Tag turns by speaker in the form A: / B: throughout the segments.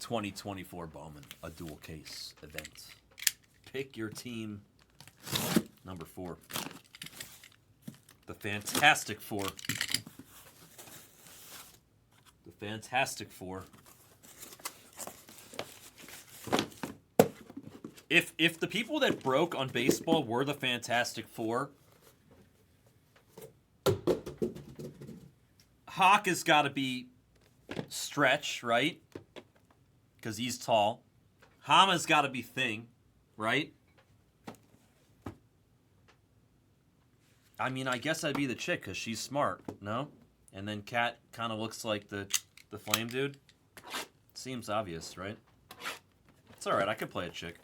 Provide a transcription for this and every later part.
A: 2024 Bowman, a dual case event. Pick your team. Number 4. The Fantastic Four. The Fantastic Four. If the people that broke on baseball were the Fantastic Four, Hawk has got to be Stretch, right? Because he's tall. Hama's got to be Thing, right? I mean, I guess I'd be the chick because she's smart, no? And then Cat kind of looks like the flame dude. Seems obvious, right? It's all right. I could play a chick.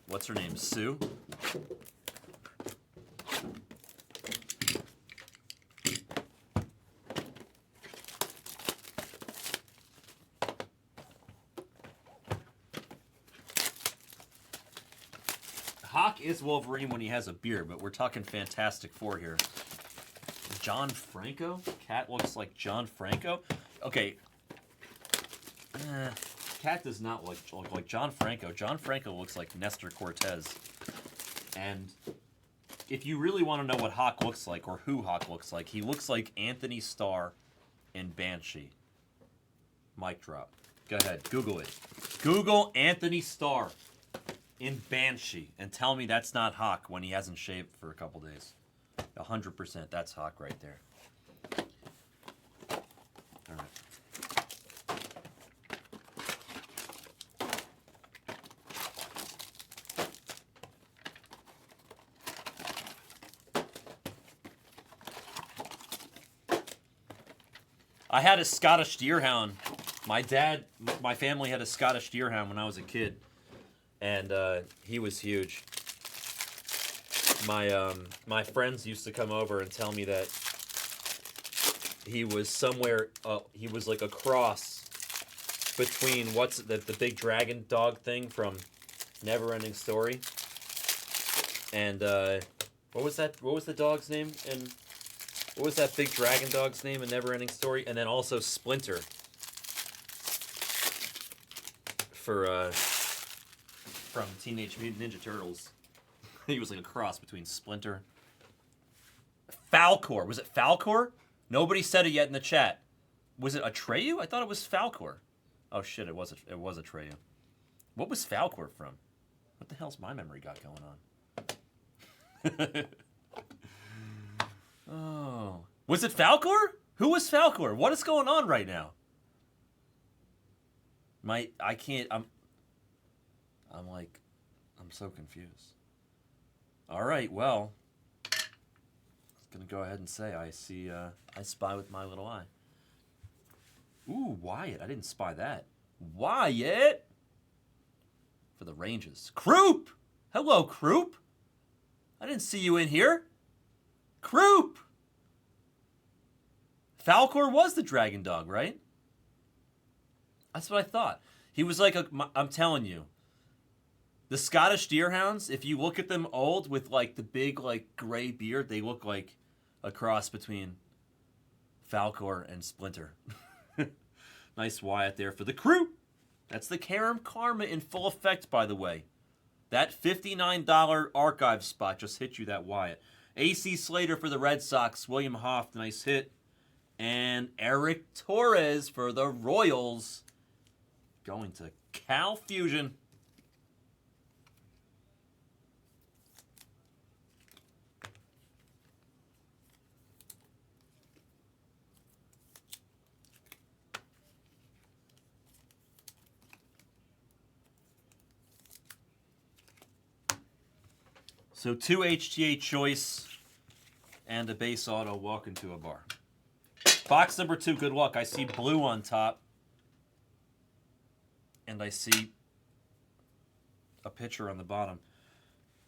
A: What's her name? Sue? Hawk is Wolverine when he has a beard, but we're talking Fantastic Four here. John Franco? Cat looks like John Franco? Okay. Cat does not look like John Franco. John Franco looks like Nestor Cortez. And if you really want to know what Hawk looks like, or who Hawk looks like, he looks like Anthony Starr in Banshee. Mic drop. Go ahead. Google it. Google Anthony Starr in Banshee and tell me that's not Hawk when he hasn't shaved for a couple days. 100%. That's Hawk right there. All right. I had a Scottish Deerhound. My family had a Scottish Deerhound when I was a kid. And he was huge. My friends used to come over and tell me that he was somewhere. He was like a cross between what's the big dragon dog thing from Neverending Story, and what was that? What was the dog's name? And what was that big dragon dog's name in Neverending Story? And then also Splinter from Teenage Mutant Ninja Turtles. He was like a cross between Splinter. Falcor. Was it Falcor? Nobody said it yet in the chat. Was it Atreyu? I thought it was Falcor. Oh shit, it was Atreyu. What was Falcor from? What the hell's my memory got going on? Oh. Was it Falcor? Who was Falcor? What is going on right now? I'm so confused. All right, well, I was gonna go ahead and say I spy with my little eye. Ooh, Wyatt, I didn't spy that. Wyatt for the Rangers. Croup, hello, Croup. I didn't see you in here. Croup. Falcor was the dragon dog, right? That's what I thought. He was like I'm telling you. The Scottish Deerhounds, if you look at them old with like the big like gray beard, they look like a cross between Falcor and Splinter. Nice Wyatt there for the crew. That's the Karam Karma in full effect, by the way. That $59 archive spot just hit you, that Wyatt. AC Slater for the Red Sox. William Hoff, nice hit. And Eric Torres for the Royals. Going to Cal Fusion. So 2 HTA choice and a base auto. Welcome to a bar. Box number 2, good luck. I see blue on top. And I see a picture on the bottom.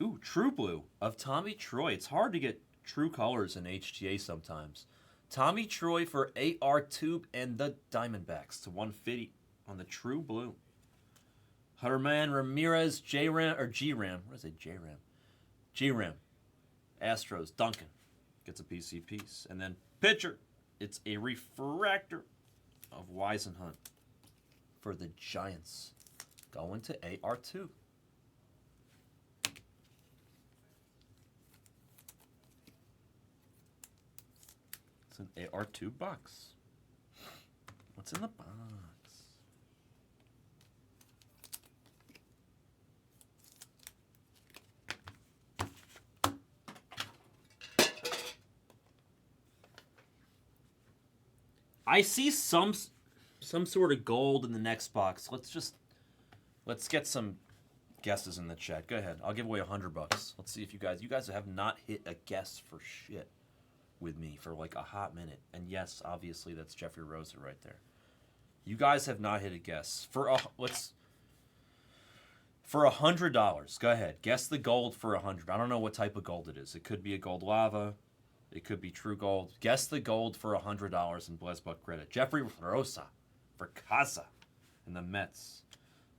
A: Ooh, True Blue of Tommy Troy. It's hard to get true colors in HTA sometimes. Tommy Troy for AR Tube and the Diamondbacks to 150 on the True Blue. Herman Ramirez, J-Ram, or G-Ram. What is it, J-Ram? G-Ram. Astros, Duncan. gets a PC piece. And then pitcher, it's a refractor of Weisenhunt for the Giants. Going to AR2. It's an AR2 box. What's in the box? I see some sort of gold in the next box. Let's get some guesses in the chat. Go ahead. I'll give away $100. Let's see if you guys have not hit a guess for shit with me for like a hot minute. And yes, obviously that's Jeffrey Rosa right there. You guys have not hit a guess for $100. Go ahead. Guess the gold for 100. I don't know what type of gold it is. It could be a gold lava. It could be true gold. Guess the gold for $100 in Blesbuck credit. Jeffrey Rosa for Casa and the Mets.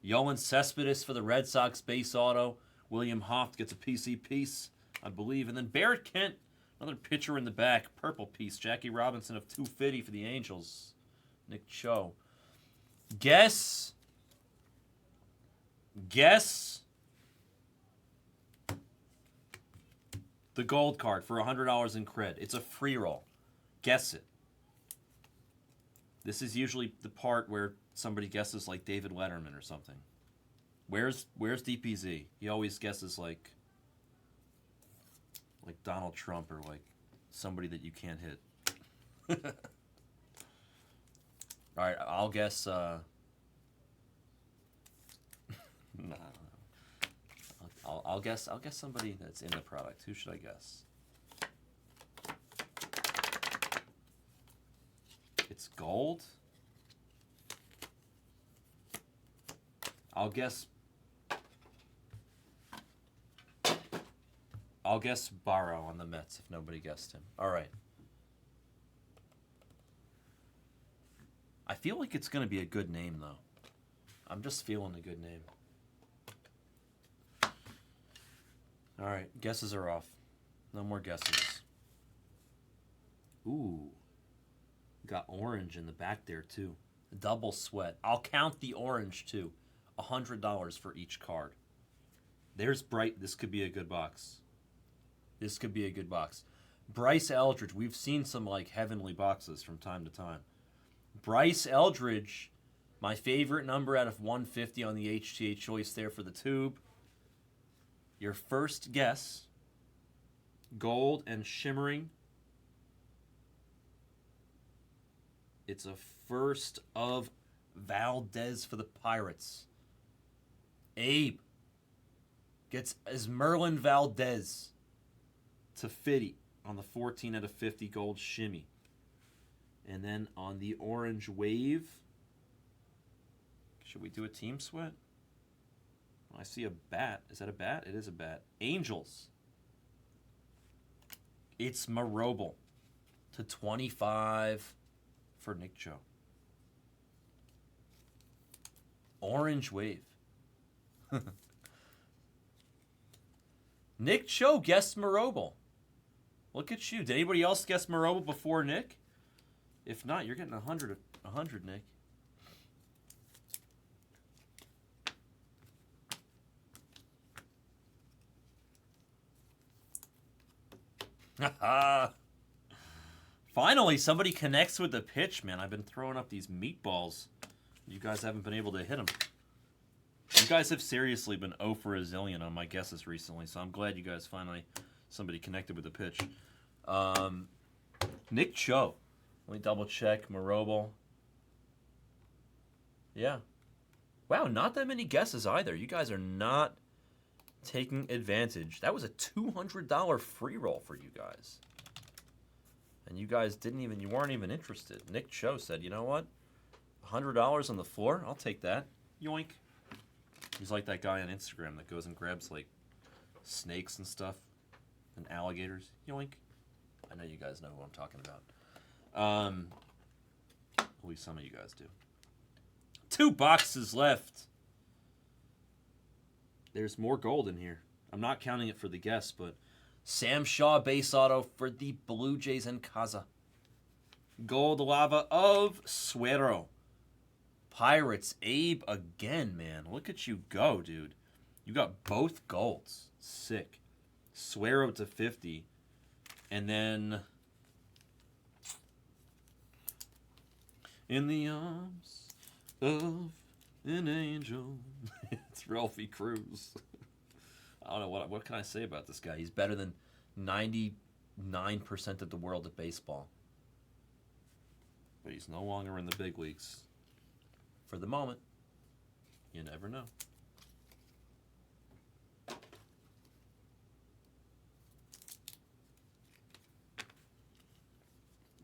A: Yohan Cespedes for the Red Sox base auto. William Hoft gets a PC piece, I believe. And then Barrett Kent, another pitcher in the back, purple piece. Jackie Robinson of 250 for the Angels. Nick Cho. Guess the gold card for $100 in cred. It's a free roll. Guess it. This is usually the part where somebody guesses like David Letterman or something. Where's DPZ? He always guesses like Donald Trump or like somebody that you can't hit. All right, I'll guess. No, I'll guess somebody that's in the product. Who should I guess? It's gold. I'll guess Barrow on the Mets if nobody guessed him. All right. I feel like it's going to be a good name, though. I'm just feeling a good name. All right, guesses are off. No more guesses. Ooh. Got orange in the back there, too. Double sweat. I'll count the orange, too. $100 for each card. There's Bright. This could be a good box. This could be a good box. Bryce Eldridge. We've seen some, like, heavenly boxes from time to time. Bryce Eldridge, my favorite number out of 150 on the HTA choice there for the tube. Your first guess, gold and shimmering. It's a first of Valdez for the Pirates. Abe gets Merlin Valdez to Fitty on the 14 out of 50 gold shimmy. And then on the orange wave, should we do a team sweat? I see a bat. Is that a bat? It is a bat. Angels. It's Marobel to 25 for Nick Cho. Orange wave. Nick Cho guessed Marobel. Look at you. Did anybody else guess Marobel before Nick? If not, you're getting 100, Nick. Finally, somebody connects with the pitch, man. I've been throwing up these meatballs. You guys haven't been able to hit them. You guys have seriously been 0 for a zillion on my guesses recently, so I'm glad you guys somebody connected with the pitch. Nick Cho. Let me double check. Marobel. Yeah. Wow, not that many guesses either. You guys are not taking advantage. That was a $200 free roll for you guys. And you guys you weren't even interested. Nick Cho said, you know what? $100 on the floor? I'll take that. Yoink. He's like that guy on Instagram that goes and grabs like snakes and stuff and alligators. Yoink. I know you guys know who I'm talking about. At least some of you guys do. 2 boxes left. There's more gold in here. I'm not counting it for the guess, but Sam Shaw base auto for the Blue Jays and Kaza. Gold lava of Suero. Pirates, Abe again, man. Look at you go, dude. You got both golds. Sick. Suero to 50. And then... In the arms of an angel. It's Ralphie Cruz. I don't know, what can I say about this guy? He's better than 99% of the world at baseball. But he's no longer in the big leagues. For the moment. You never know.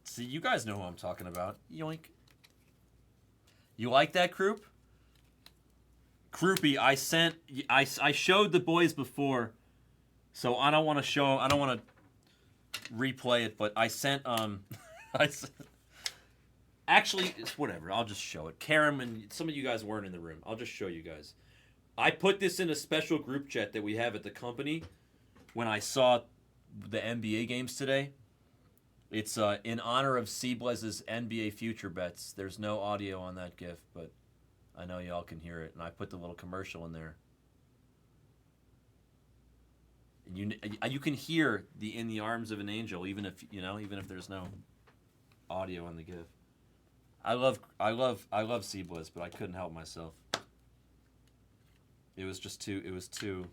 A: See, you guys know who I'm talking about. Yoink. You like that, Croup? Croupy, I showed the boys before, so I don't want to replay it, but I sent actually, it's whatever, I'll just show it. Karam and some of you guys weren't in the room. I'll just show you guys. I put this in a special group chat that we have at the company when I saw the NBA games today. It's in honor of Seablez's NBA future bets. There's no audio on that GIF, but I know y'all can hear it, and I put the little commercial in there. And you can hear the "In the Arms of an Angel" even if there's no audio on the GIF. I love Seablez, but I couldn't help myself. It was too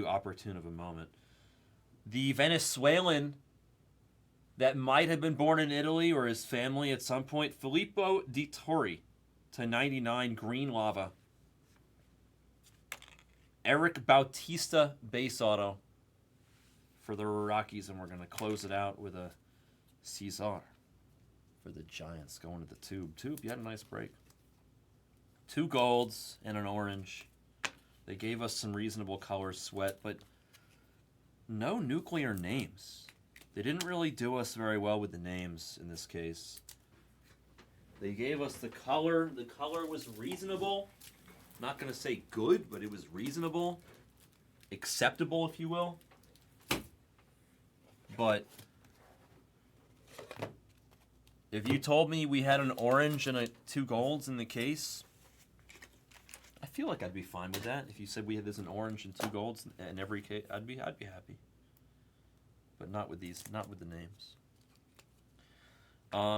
A: opportune of a moment. The Venezuelan that might have been born in Italy or his family at some point, Filippo Di Torre to 99, green lava. Eric Bautista base auto for the Rockies, and we're going to close it out with a Cesar for the Giants going to the tube. Tube, you had a nice break. 2 golds and an orange. They gave us some reasonable colors, Sweat, but no nuclear names. They didn't really do us very well with the names in this case. They gave us the color. The color was reasonable. Not going to say good, but it was reasonable. Acceptable, if you will. But if you told me we had an orange and 2 golds in the case, I feel like I'd be fine with that. If you said we had this an orange and 2 golds in every case, I'd be happy. But not with these, not with the names.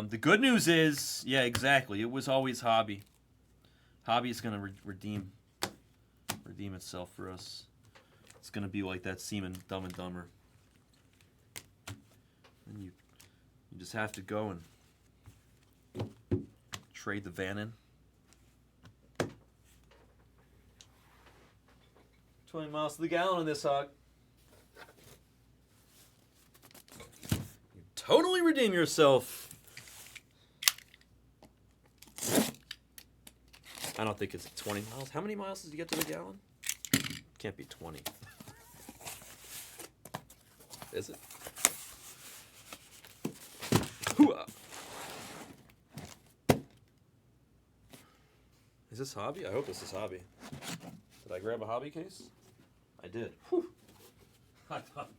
A: The good news is, yeah, exactly. It was always Hobby. Hobby's gonna redeem itself for us. It's gonna be like that Seaman Dumb and Dumber. And you just have to go and trade the van in. 20 miles to the gallon in this hog. You totally redeem yourself. I don't think it's 20 miles. How many miles does he get to the gallon? Can't be 20. Is it? Hoo-ah. Is this Hobby? I hope this is Hobby. Did I grab a Hobby case? I did. Whew. I thought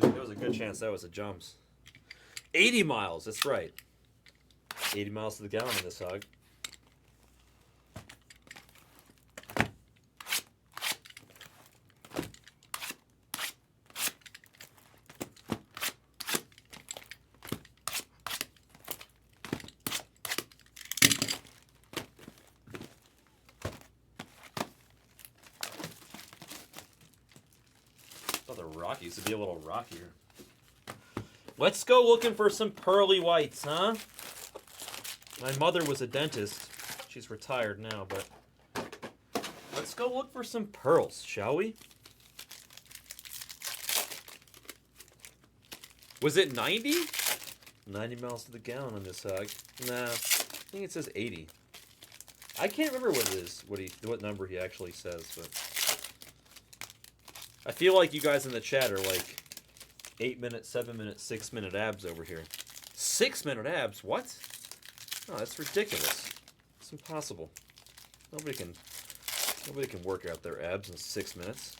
A: there was a good chance that was a jumps. 80 miles, that's right. 80 miles to the gallon in this hog. Rockies to be a little rockier. Let's go looking for some pearly whites, huh? My mother was a dentist. She's retired now, but let's go look for some pearls, shall we? Was it 90? 90 miles to the gallon on this hog. Nah, I think it says 80. I can't remember what it is, what number he actually says, but I feel like you guys in the chat are like 8-minute, 7-minute, 6-minute abs over here. 6-minute abs? What? Oh, that's ridiculous. It's impossible. Nobody can work out their abs in 6 minutes.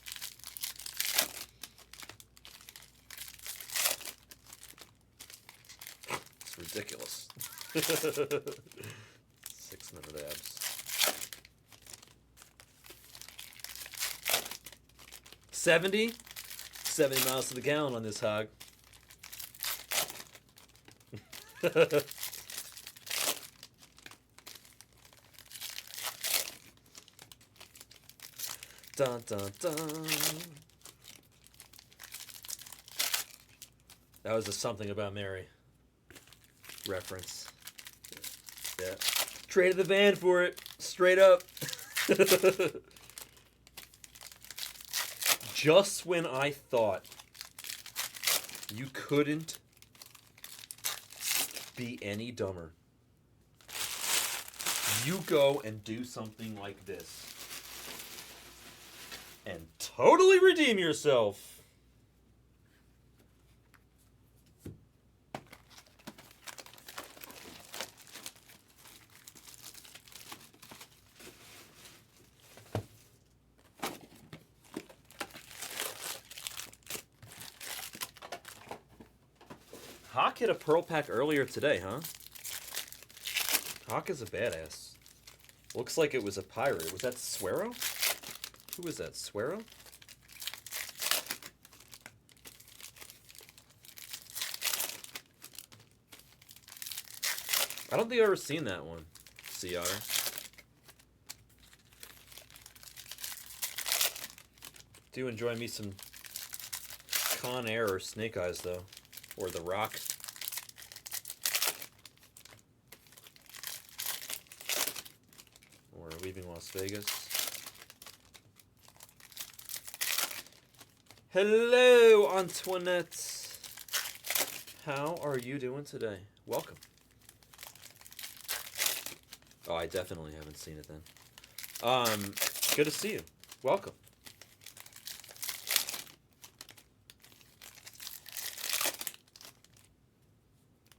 A: Ridiculous. 600 abs. 70 miles to the gallon on this hog. Dun, dun, dun. That was a Something About Mary reference. Yeah. Traded the van for it. Straight up. Just when I thought you couldn't be any dumber, you go and do something like this and totally redeem yourself. Hawk hit a pearl pack earlier today, huh? Hawk is a badass. Looks like it was a pirate. Was that Swero? Who was that? Swero? I don't think I've ever seen that one. Sea Otter. Do enjoy me some Con Air or Snake Eyes, though. Or The Rock. Or Leaving Las Vegas. Hello, Antoinette. How are you doing today? Welcome. Oh, I definitely haven't seen it then. Good to see you. Welcome.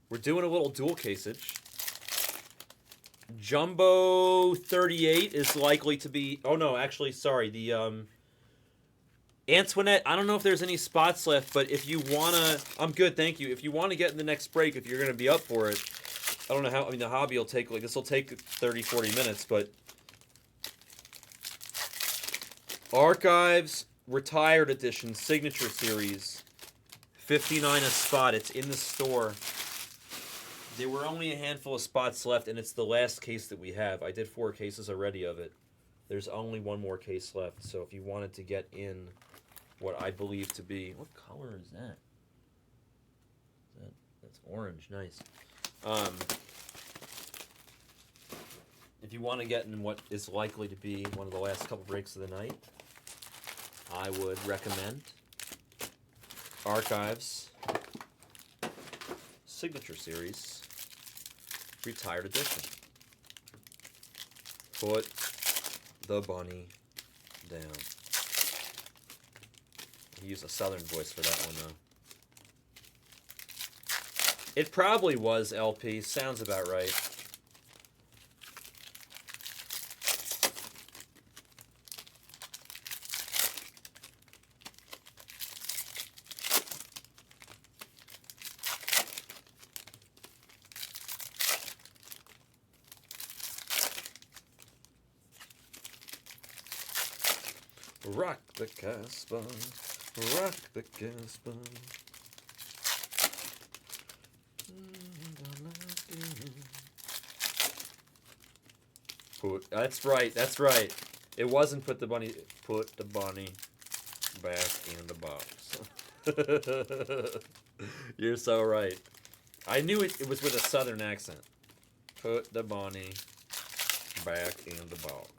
A: We're doing a little dual caseage. Jumbo 38 is likely to be... Oh, no, actually, sorry. The, Antoinette, I don't know if there's any spots left, but if you want to... I'm good, thank you. If you want to get in the next break, if you're going to be up for it, I don't know how... I mean, the hobby will take... Like, this will take 30, 40 minutes, but... Archives, Retired Edition, Signature Series. 59 a spot. It's in the store. There were only a handful of spots left, and it's the last case that we have. I did 4 cases already of it. There's only one more case left, so if you wanted to get in what I believe to be... What color is that? That's orange. Nice. If you want to get in what is likely to be one of the last couple breaks of the night, I would recommend Archives, Signature Series, Retired Edition. Put the bunny down. He used a southern voice for that one, though. It probably was LP. Sounds about right. Rock the Casbah, rock the Casbah. That's right, that's right. It wasn't put the bunny back in the box. You're so right. I knew it was with a southern accent. Put the bunny back in the box.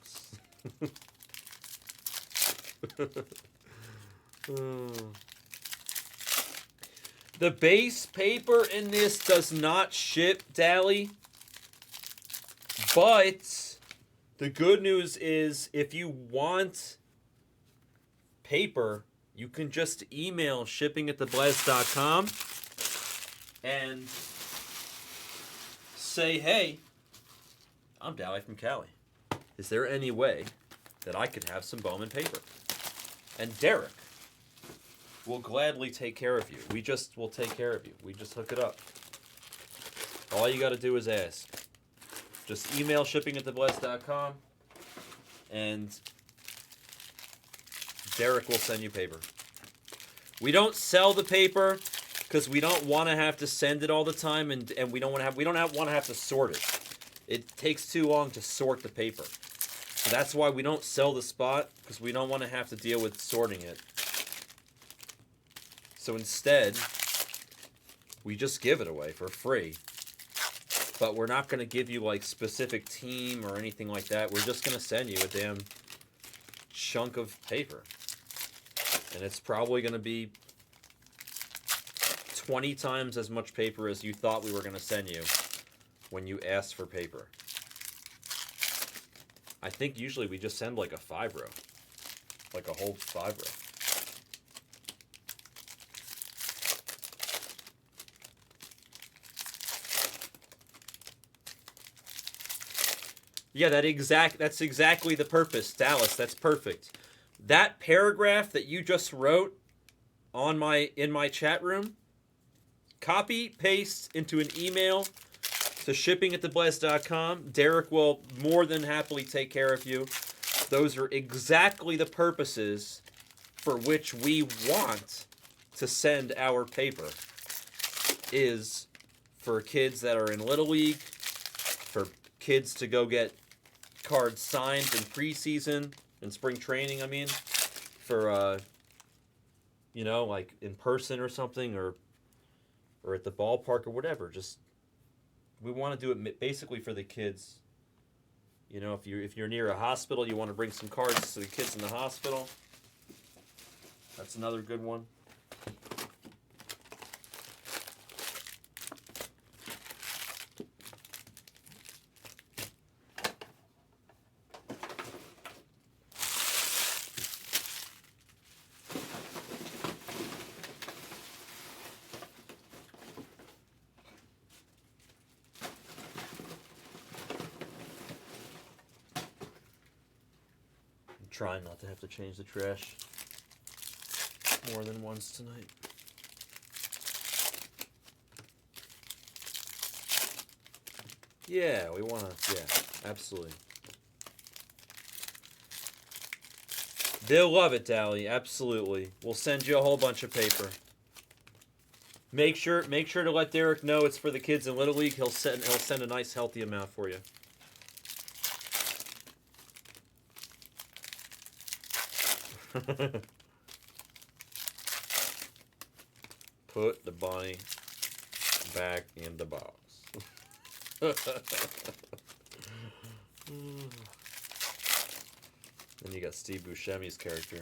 A: The base paper in this does not ship, Dally. But the good news is if you want paper, you can just email shipping@theblaz.com and say, hey, I'm Dally from Cali. Is there any way that I could have some Bowman paper? And Derek will gladly take care of you. We just will take care of you. We just hook it up. All you got to do is ask. Just email shipping@theblessed.com, and Derek will send you paper. We don't sell the paper because we don't want to have to send it all the time, and we don't want to have to sort it. It takes too long to sort the paper. So that's why we don't sell the spot, because we don't want to have to deal with sorting it. So instead, we just give it away for free. But we're not going to give you like specific team or anything like that. We're just going to send you a damn chunk of paper. And it's probably going to be 20 times as much paper as you thought we were going to send you when you asked for paper. I think usually we just send like a 5-row. Like a whole 5-row. Yeah, that's exactly the purpose, Dallas. That's perfect. That paragraph that you just wrote in my chat room, copy, paste into an email to shipping@theblessed.com. Derek will more than happily take care of you. Those are exactly the purposes for which we want to send our paper. Is for kids that are in Little League, for kids to go get cards signed in preseason, in spring training, I mean, for, like in person or something, or at the ballpark or whatever. Just, we want to do it basically for the kids. You know, if you're near a hospital, you want to bring some cards to the kids in the hospital. That's another good one. Trying not to have to change the trash more than once tonight. Yeah, we want to, yeah, absolutely. They'll love it, Dally, absolutely. We'll send you a whole bunch of paper. Make sure to let Derek know it's for the kids in Little League. He'll send a nice healthy amount for you. Put the bunny back in the box. Then you got Steve Buscemi's character.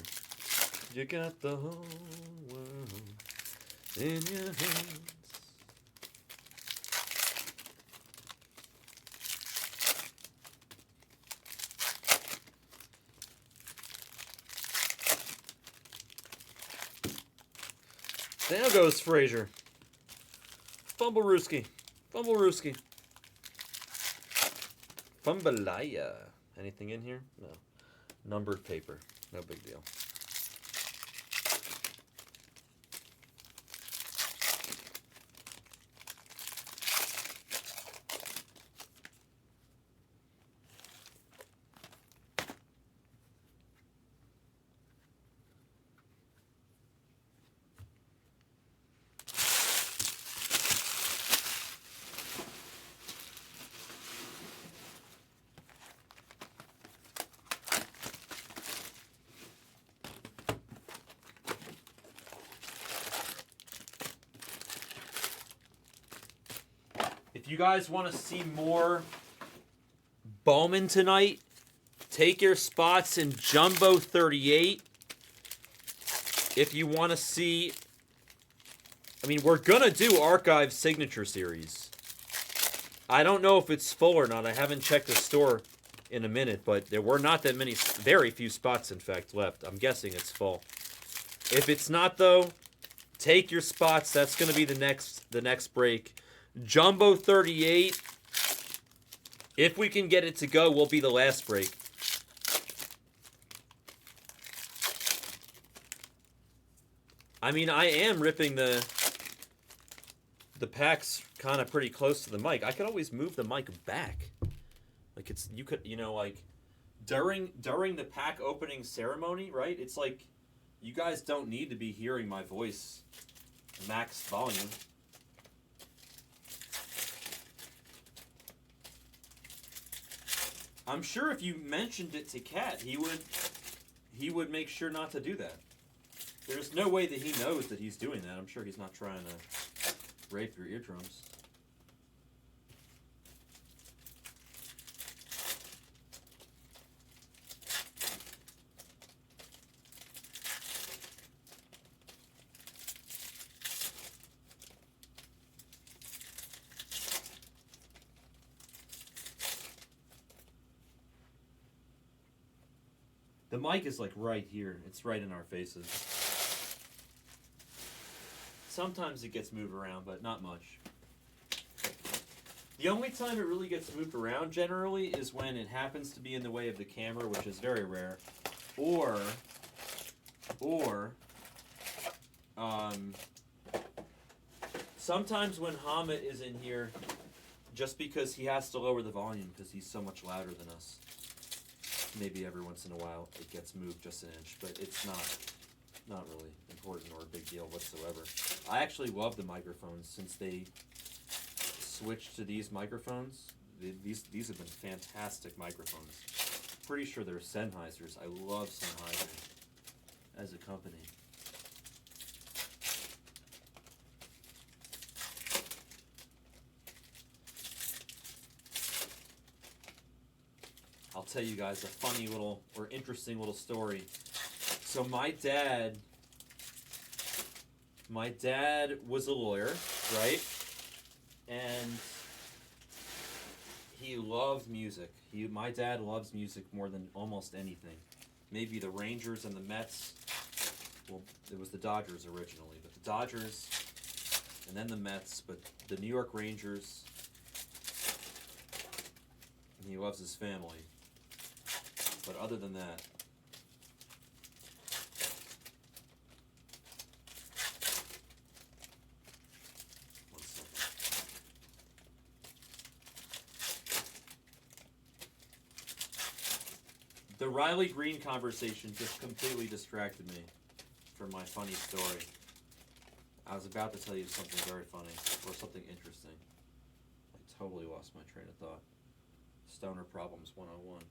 A: You got the whole world in your hands. There goes Frazier. Fumblerooski. Fumblerooski. Fumbalaya. Anything in here? No. Numbered paper. No big deal. If you guys want to see more Bowman tonight, take your spots in Jumbo 38. If you want to see... I mean, we're going to do Archive Signature Series. I don't know if it's full or not. I haven't checked the store in a minute, but there were not that many, very few spots, in fact, left. I'm guessing it's full. If it's not, though, take your spots. That's going to be the next break. Jumbo 38, if we can get it to go, will be the last break. I mean, I am ripping the the pack's kind of pretty close to the mic. I could always move the mic back. Like it's you could like during the pack opening ceremony, right? It's like you guys don't need to be hearing my voice max volume. I'm sure if you mentioned it to Kat, he would make sure not to do that. There's no way that he knows that he's doing that. I'm sure he's not trying to rape your eardrums. The mic is like right here. It's right in our faces. Sometimes it gets moved around, but not much. The only time it really gets moved around generally is when it happens to be in the way of the camera, which is very rare. Or sometimes when Hamid is in here, just because he has to lower the volume because he's so much louder than us. Maybe every once in a while it gets moved just an inch, but it's not really important or a big deal whatsoever. I actually love the microphones since they switched to these microphones. These have been fantastic microphones. Pretty sure they're Sennheisers. I love Sennheiser as a company. I'll tell you guys a funny little or interesting little story. So my dad was a lawyer, right? And he loved music. My dad loves music more than almost anything. Maybe the Rangers and the Mets. Well, it was the Dodgers originally, but the Dodgers and then the Mets, but the New York Rangers. And he loves his family. But other than that, one second. The Riley Green conversation just completely distracted me from my funny story. I was about to tell you something very funny, or something interesting. I totally lost my train of thought. Stoner Problems 101.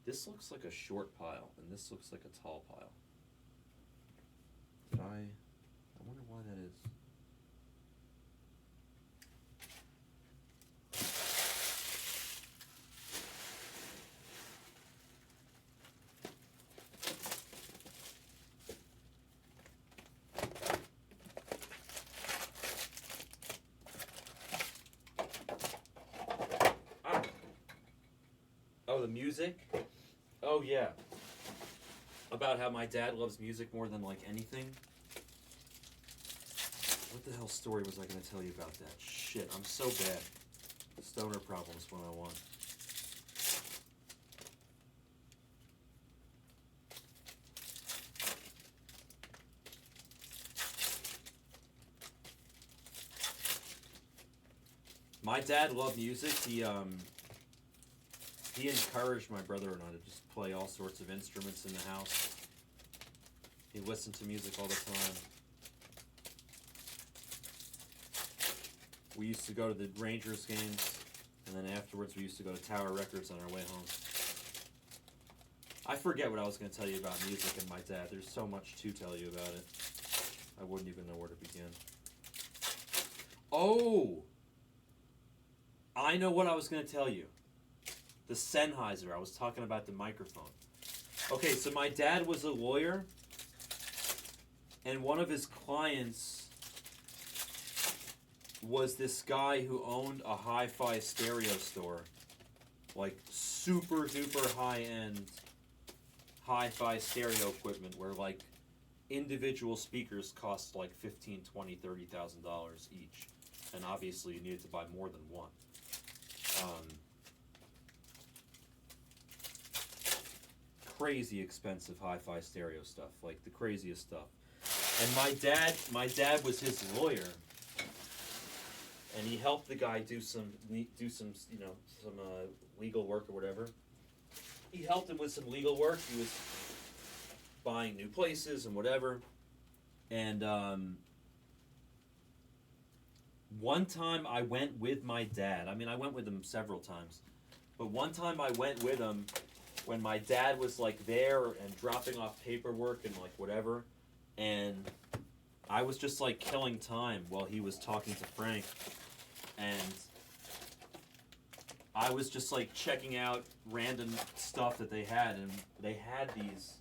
A: This looks like a short pile, and this looks like a tall pile. I wonder why that is. Oh, the music? Oh, yeah. About how my dad loves music more than, like, anything. What the hell story was I going to tell you about that? Shit, I'm so bad. Stoner Problems 101. My dad loved music. He encouraged my brother and I to just play all sorts of instruments in the house. He listened to music all the time. We used to go to the Rangers games, and then afterwards we used to go to Tower Records on our way home. I forget what I was going to tell you about music and my dad. There's so much to tell you about it. I wouldn't even know where to begin. Oh! I know what I was going to tell you. The Sennheiser. I was talking about the microphone. Okay, so my dad was a lawyer, and one of his clients was this guy who owned a hi-fi stereo store. Like super duper high-end hi-fi stereo equipment where like individual speakers cost like $15,000, $20,000, $30,000 each. And obviously you needed to buy more than one. Crazy expensive hi-fi stereo stuff, like the craziest stuff. And my dad was his lawyer. and he helped the guy do some some legal work or whatever. He helped him with some legal work. He was buying new places and whatever. And one time I went with my dad. I mean, I went with him several times. But one time I went with him when my dad was like there and dropping off paperwork and like whatever. And I was just like killing time while he was talking to Frank. And I was just like checking out random stuff that they had. And they had these,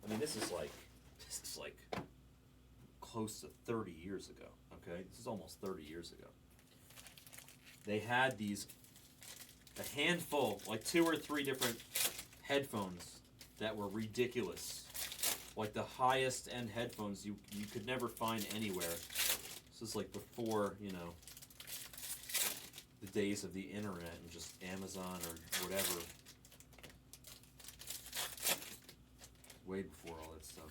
A: I mean, this is like close to 30 years ago, okay? This is almost 30 years ago. They had these, a handful, like 2 or 3 different headphones that were ridiculous. Like the highest end headphones you could never find anywhere. This is like before, the days of the internet and just Amazon or whatever. Way before all that stuff.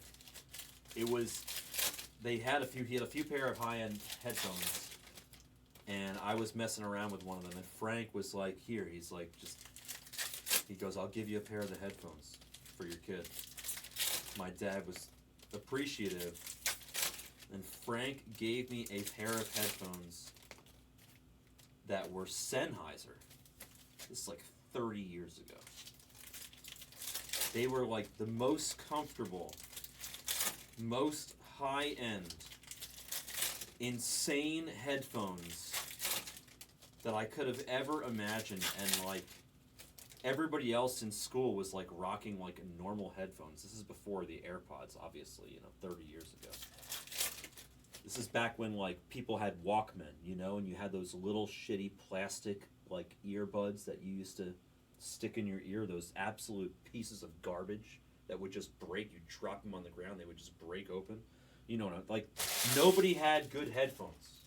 A: He had a few pair of high-end headphones, and I was messing around with one of them, and Frank was like, here, he goes, I'll give you a pair of the headphones for your kid. My dad was appreciative, and Frank gave me a pair of headphones that were Sennheiser. This is like 30 years ago. They were like the most comfortable, most high-end, insane headphones that I could have ever imagined, and like everybody else in school was like rocking like normal headphones. This is before the AirPods, obviously, 30 years ago. This is back when like people had Walkman, and you had those little shitty plastic like earbuds that you used to stick in your ear, those absolute pieces of garbage that would just break. You drop them on the ground, they would just break open. Like nobody had good headphones.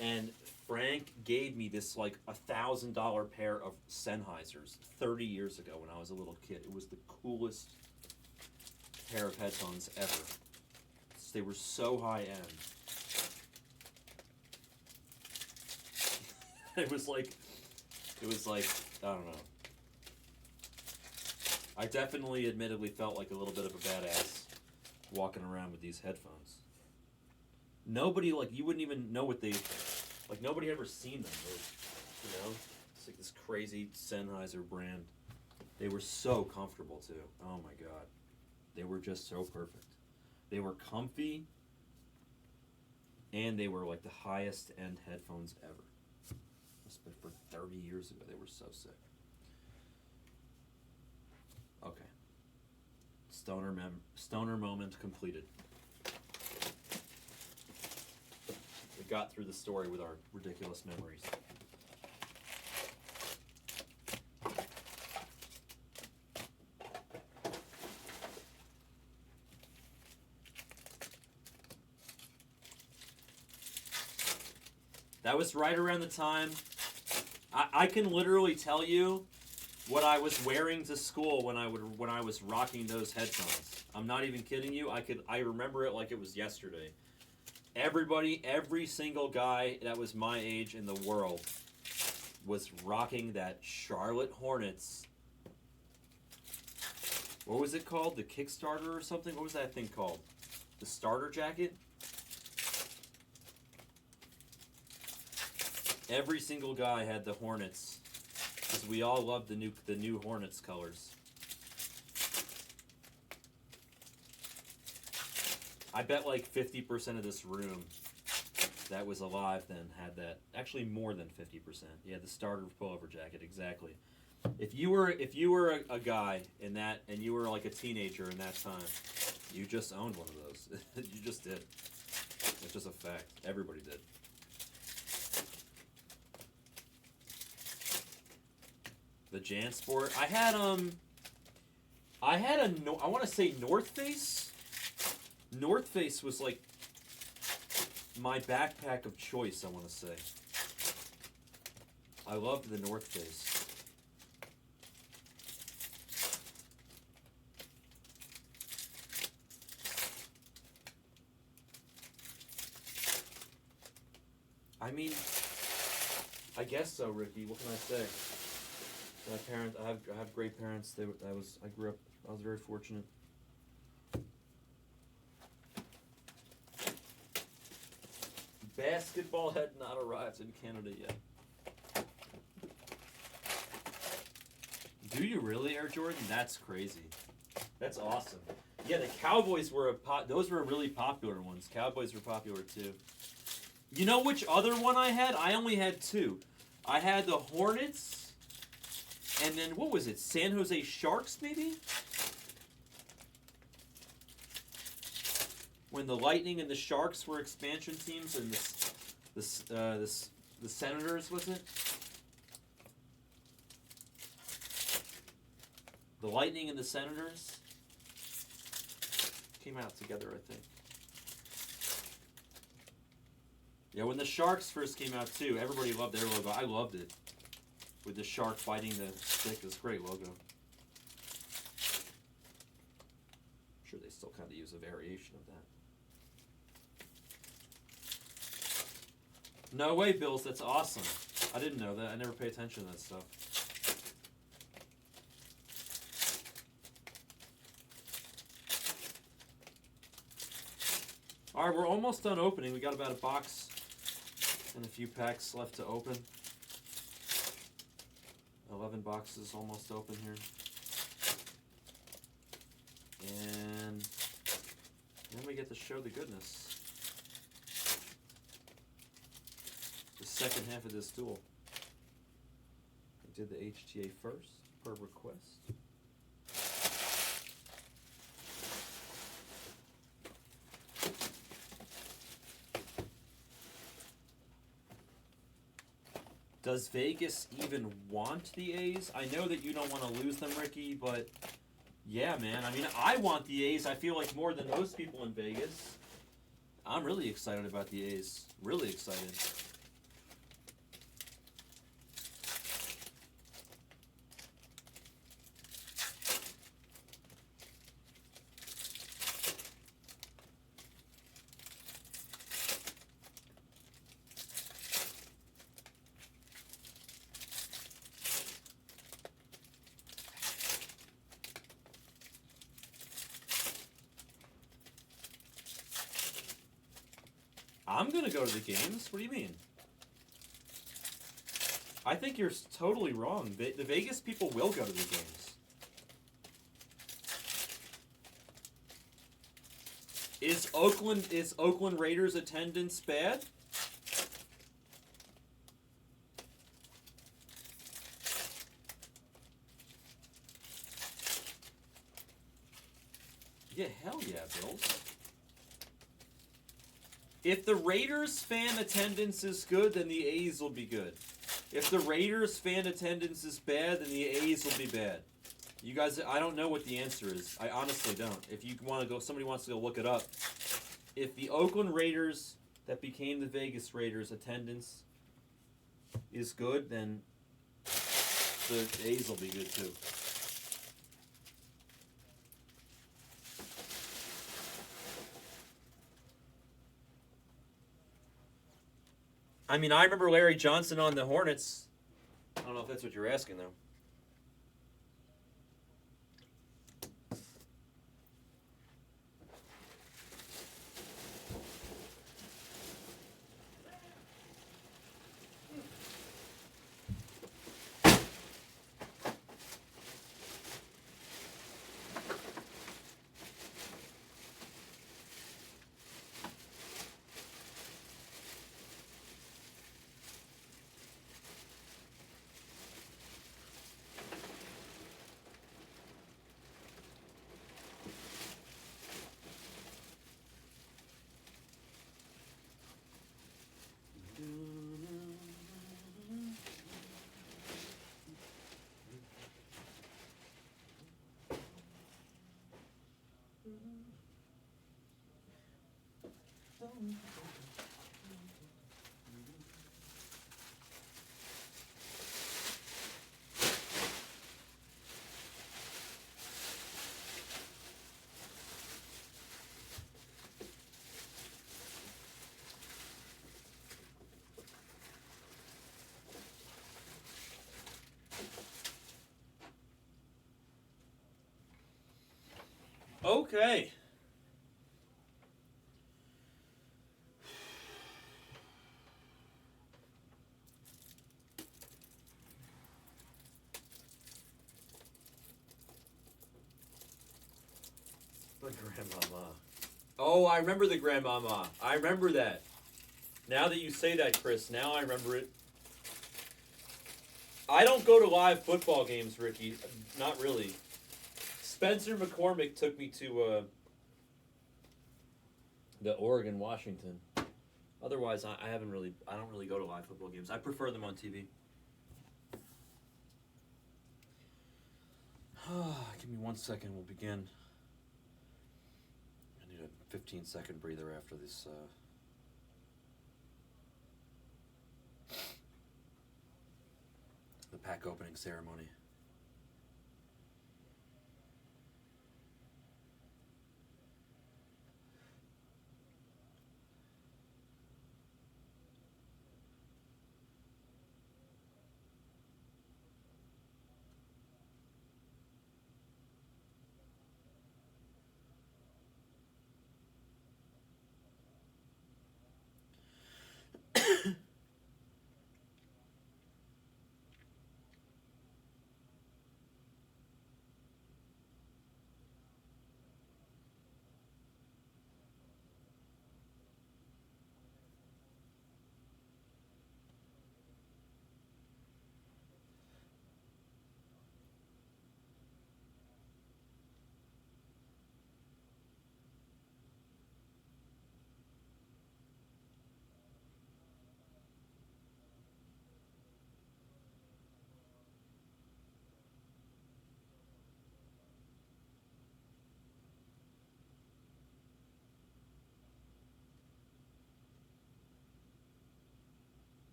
A: And Frank gave me this like $1,000 pair of Sennheisers 30 years ago when I was a little kid. It was the coolest pair of headphones ever. They were so high end. It was like, I don't know. I definitely, admittedly, felt like a little bit of a badass walking around with these headphones. Nobody, like, you wouldn't even know what they, like, nobody ever seen them. It's like this crazy Sennheiser brand. They were so comfortable, too. Oh, my God. They were just so perfect. They were comfy, and they were, like, the highest end headphones ever. For 30 years ago, they were so sick. Okay. Stoner moment completed. We got through the story with our ridiculous memories. That was right around the time. I can literally tell you what I was wearing to school when I was rocking those headphones. I'm not even kidding you. I remember it like it was yesterday. Every single guy that was my age in the world was rocking that Charlotte Hornets. What was it called? The Kickstarter or something? What was that thing called? The starter jacket? Every single guy had the Hornets, because we all loved the new Hornets colors. I bet like 50% of this room that was alive then had that. Actually, more than 50%. Yeah, the starter pullover jacket, exactly. If you were a guy in that, and you were like a teenager in that time, you just owned one of those. You just did. It's just a fact. Everybody did. The JanSport. I want to say North Face. North Face was like my backpack of choice, I want to say. I loved the North Face. I mean, I guess so, Ricky. What can I say? My parents, I have great parents. I grew up. I was very fortunate. Basketball had not arrived in Canada yet. Do you really, Air Jordan? That's crazy. That's awesome. Yeah, the Cowboys were those were really popular ones. Cowboys were popular too. You know which other one I had? I only had two. I had the Hornets, and then what was it? San Jose Sharks, maybe? When the Lightning and the Sharks were expansion teams, and the Senators, was it? The Lightning and the Senators came out together, I think. Yeah, when the Sharks first came out too, everybody loved their logo. I loved it. With the shark biting the stick, it's a great logo. I'm sure they still kind of use a variation of that. No way, Bills. That's awesome. I didn't know that. I never pay attention to that stuff. All right, we're almost done opening. We got about a box and a few packs left to open. 11 boxes almost open here. And then we get to show the goodness. The second half of this duel. We did the HTA first, per request. Does Vegas even want the A's? I know that you don't want to lose them, Ricky, but yeah, man. I mean, I want the A's, I feel like, more than most people in Vegas. I'm really excited about the A's. Really excited. I'm going to go to the games. What do you mean? I think you're totally wrong. The Vegas people will go to the games. Is Oakland Raiders attendance bad? Yeah, hell yeah, Bills. If the Raiders fan attendance is good, then the A's will be good. If the Raiders fan attendance is bad, then the A's will be bad. You guys, I don't know what the answer is. I honestly don't. If you want to go, somebody wants to go look it up. If the Oakland Raiders that became the Vegas Raiders attendance is good, then the A's will be good too. I mean, I remember Larry Johnson on the Hornets. I don't know if that's what you're asking, though. Okay. The grandmama. Oh, I remember the grandmama. I remember that. Now that you say that, Chris, now I remember it. I don't go to live football games, Ricky. Not really. Spencer McCormick took me to the Oregon Washington. Otherwise, I don't really go to live football games. I prefer them on TV. Give me 1 second. We'll begin. I need a 15-second breather after this. The pack opening ceremony.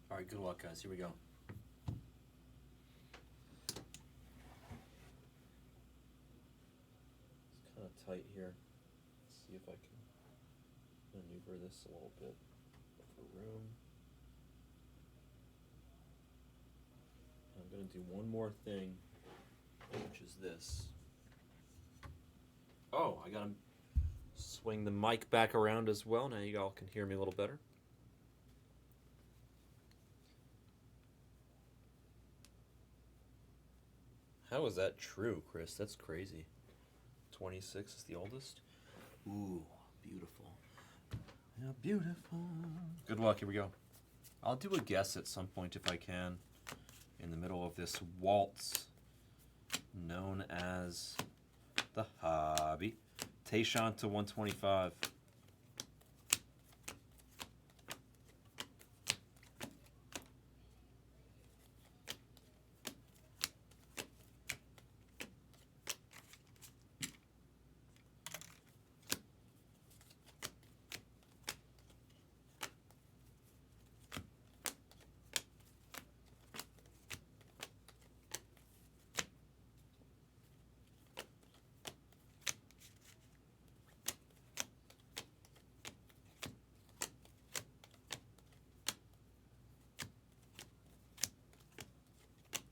A: All right, good luck, guys. Here we go. It's kind of tight here. Let's see if I can maneuver this a little bit for room. I'm going to do one more thing, which is this. Oh, I got to swing the mic back around as well. Now you all can hear me a little better. How is that true, Chris? That's crazy. 26 is the oldest. Ooh, beautiful. Yeah, beautiful. Good luck. Here we go. I'll do a guess at some point if I can in the middle of this waltz known as the hobby. Tayshawn to 125.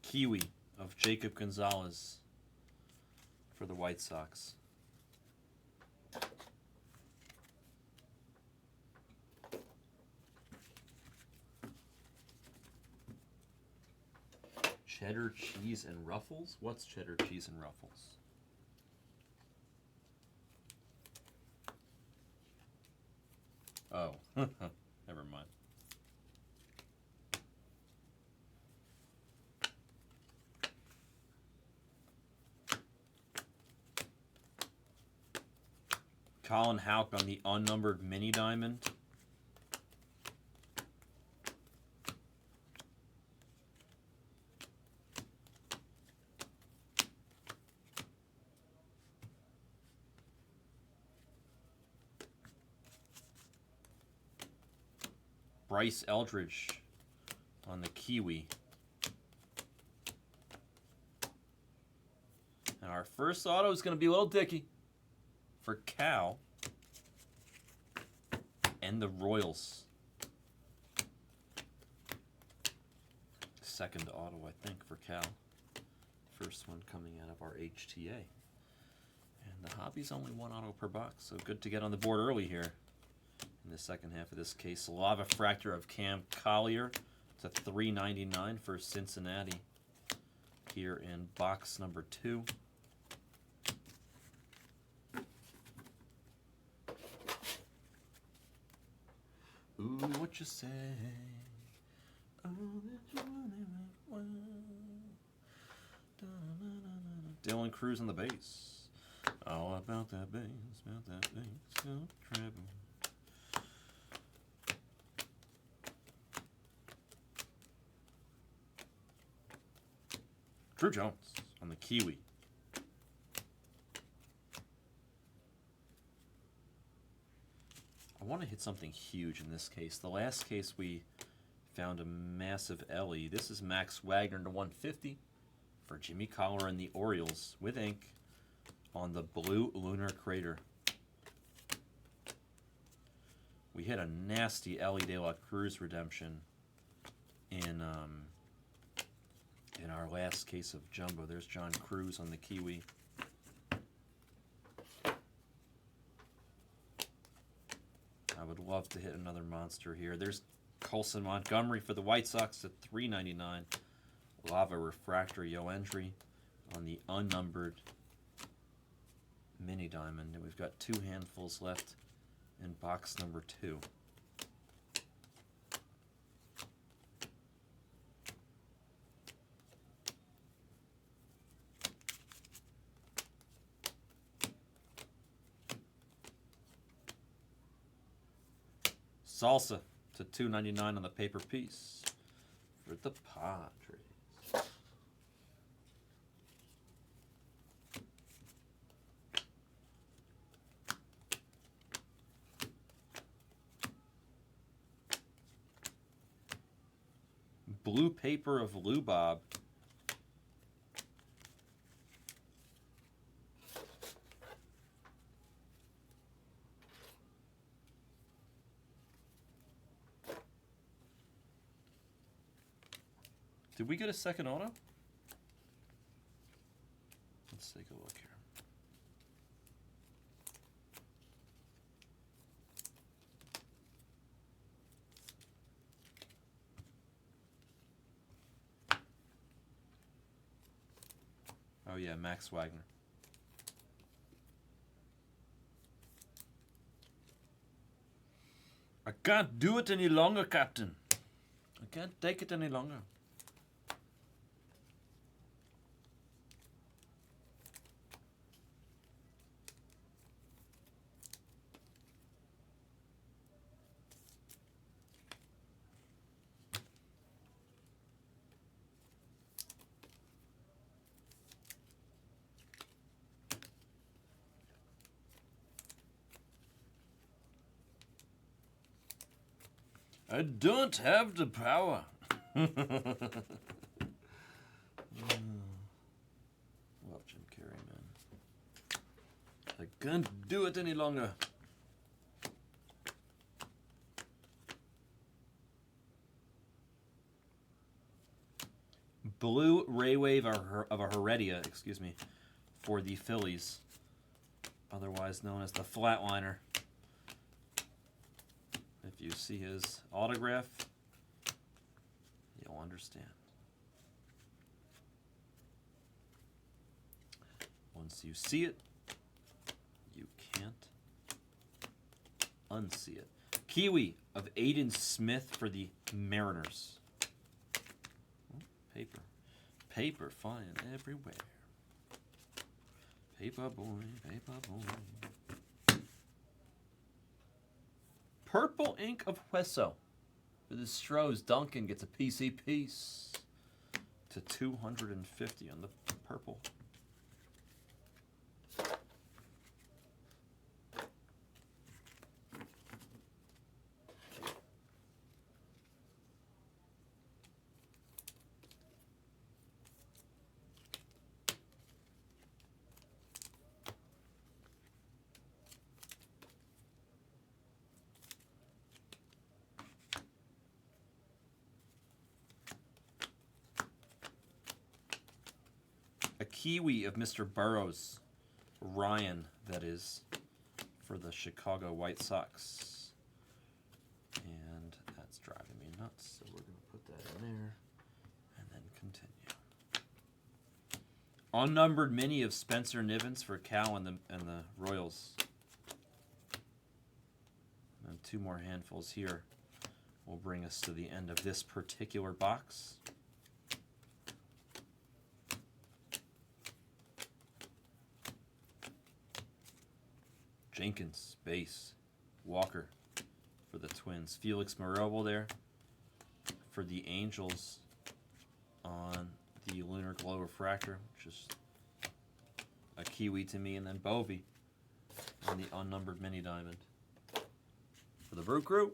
A: Kiwi of Jacob Gonzalez for the White Sox. Cheddar cheese and ruffles? What's cheddar cheese and ruffles? Oh, never mind. Colin Houck on the unnumbered mini diamond. Bryce Eldridge on the Kiwi. And our first auto is going to be a little dicky for Cal and the Royals. Second auto, I think, for Cal. First one coming out of our HTA. And the hobby's only one auto per box, so good to get on the board early here. In the second half of this case, Lava Fractor of Cam Collier to $3.99 for Cincinnati here in box number 2. Ooh, what you say? Oh, that you want it. Dylan Cruz on the bass. All about that bass, so treble. Drew Jones on the Kiwi. I want to hit something huge in this case. The last case we found a massive Ellie. This is Max Wagner to 150 for Jimmy Collar and the Orioles with ink on the blue lunar crater. We hit a nasty Ellie De La Cruz redemption in our last case of Jumbo. There's John Cruz on the Kiwi. I would love to hit another monster here. There's Colson Montgomery for the White Sox at $3.99. Lava Refractor Yoendry on the unnumbered mini diamond. And we've got 2 handfuls left in box number 2. Salsa to $2.99 on the paper piece for the Padres. Blue paper of Lou Bob. Did we get a second auto? Let's take a look here. Oh yeah, Max Wagner. I can't do it any longer, Captain. I can't take it any longer. I don't have the power. Love Jim Carrey, man. I can't do it any longer. Blue Ray Wave of a Heredia, excuse me, for the Phillies, otherwise known as the Flatliner. If you see his autograph, you'll understand. Once you see it, you can't unsee it. Kiwi of Aiden Smith for the Mariners. Oh, paper. Paper flying everywhere. Paper boy, paper boy. Purple Ink of Hueso. For the Stros, Duncan gets a PC piece to 250 on the purple. A Kiwi of Mr. Burrows. Ryan, that is, for the Chicago White Sox. And that's driving me nuts, so we're going to put that in there and then continue. Unnumbered mini of Spencer Nivens for Cal and the Royals. And 2 more handfuls here will bring us to the end of this particular box. Jenkins, base. Walker for the Twins. Felix Marobel there for the Angels on the Lunar Glow Refractor, which is a Kiwi to me, and then Bovey on the unnumbered mini diamond. For the Brew Crew,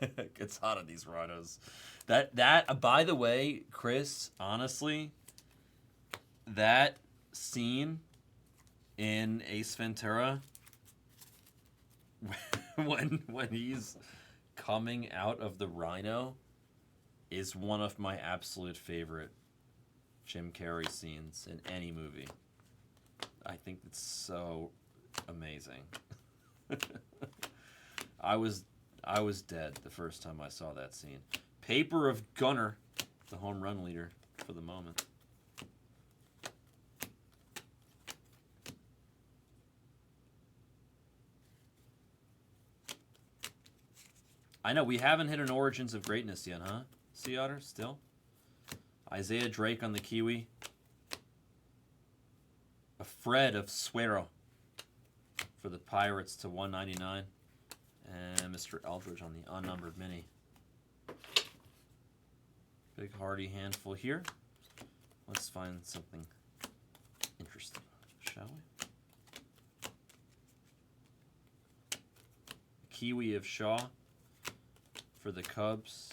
A: it gets hot on these rhinos. That by the way, Chris, honestly, that scene in Ace Ventura when he's coming out of the rhino is one of my absolute favorite Jim Carrey scenes in any movie. I think it's so amazing. I was dead the first time I saw that scene. Paper of Gunner, the home run leader for the moment. I know, we haven't hit an Origins of Greatness yet, huh? Sea Otter, still? Isaiah Drake on the Kiwi. A Fred of Suero for the Pirates to 199. And Mr. Eldridge on the unnumbered mini. Big hearty handful here. Let's find something interesting, shall we? Kiwi of Shaw for the Cubs.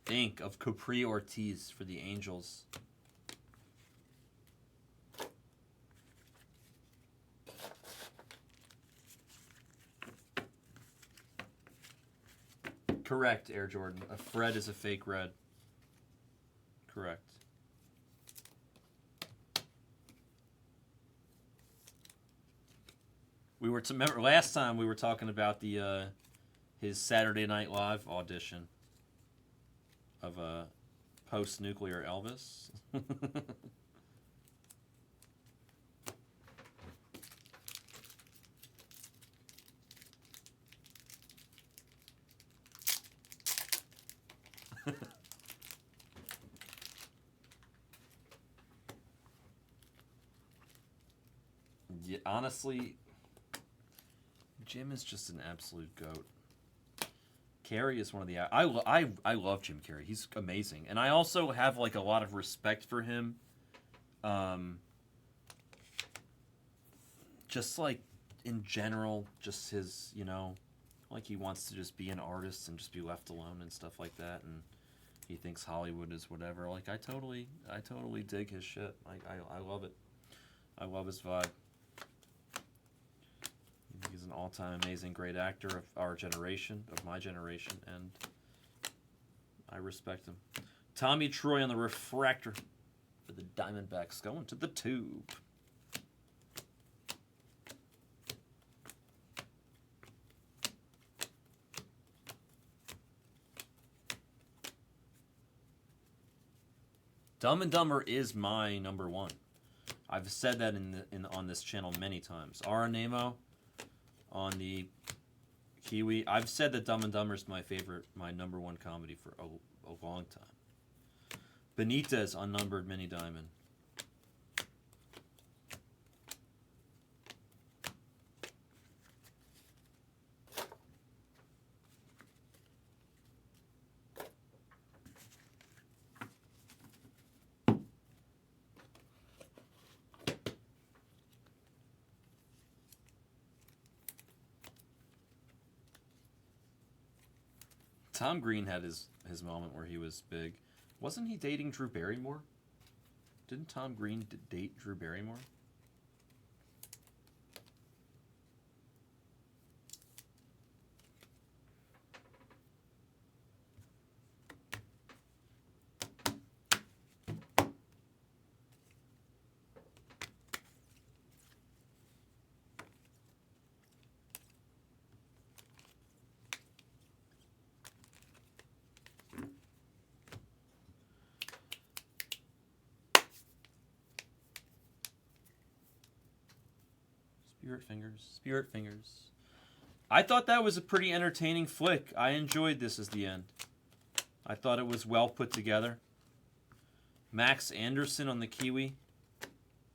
A: Ink of Capri Ortiz for the Angels. Correct, Air Jordan. A Fred is a fake red. Correct. We were remember last time we were talking about the his Saturday Night Live audition of a post-nuclear Elvis. Yeah, honestly, Jim is just an absolute goat. Carrey is one of the... I love Jim Carrey. He's amazing. And I also have, like, a lot of respect for him. Just, like, in general, just his, you know... Like, he wants to just be an artist and just be left alone and stuff like that. And he thinks Hollywood is whatever. Like, I totally dig his shit. I love it. I love his vibe. He's an all-time amazing, great actor of our generation, of my generation, and I respect him. Tommy Troy on the refractor for the Diamondbacks, going to the tube. Dumb and Dumber is my number one. I've said that on this channel many times. Ara Nemo on the Kiwi. I've said that Dumb and Dumber's my favorite, my number one comedy for a long time. Benitez, Unnumbered Mini Diamond. Tom Green had his moment where he was big. Wasn't he dating Drew Barrymore? Didn't Tom Green date Drew Barrymore? Spirit Fingers. I thought that was a pretty entertaining flick. I enjoyed this as the end. I thought it was well put together. Max Anderson on the Kiwi.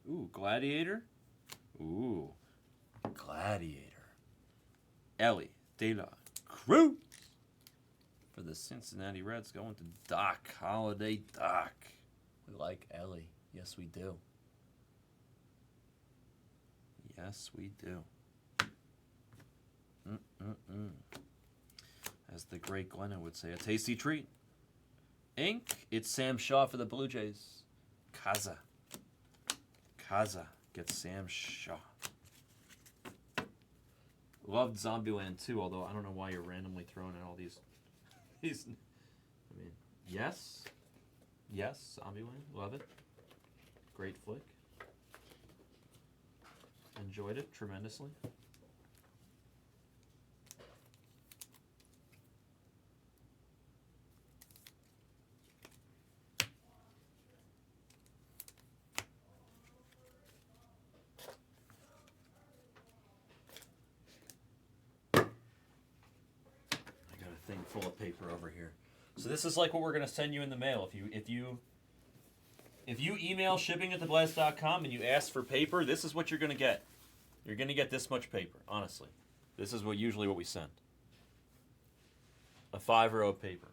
A: Ooh, Gladiator. Ooh, Gladiator. Ellie De La Cruz for the Cincinnati Reds, going to Doc. Holiday Doc. We like Ellie. Yes, we do. Yes, we do. As the great Glennon would say, a tasty treat. Ink, it's Sam Shaw for the Blue Jays. Kaza gets Sam Shaw. Loved Zombieland too, although I don't know why you're randomly throwing out all these. I mean, yes, Zombieland, love it. Great flick. Enjoyed it tremendously. I got a thing full of paper over here. So this is like what we're gonna send you in the mail. If you email shipping@theblast.com and you ask for paper, this is what you're gonna get. You're gonna get this much paper, honestly. This is usually what we send. A 5-row of paper.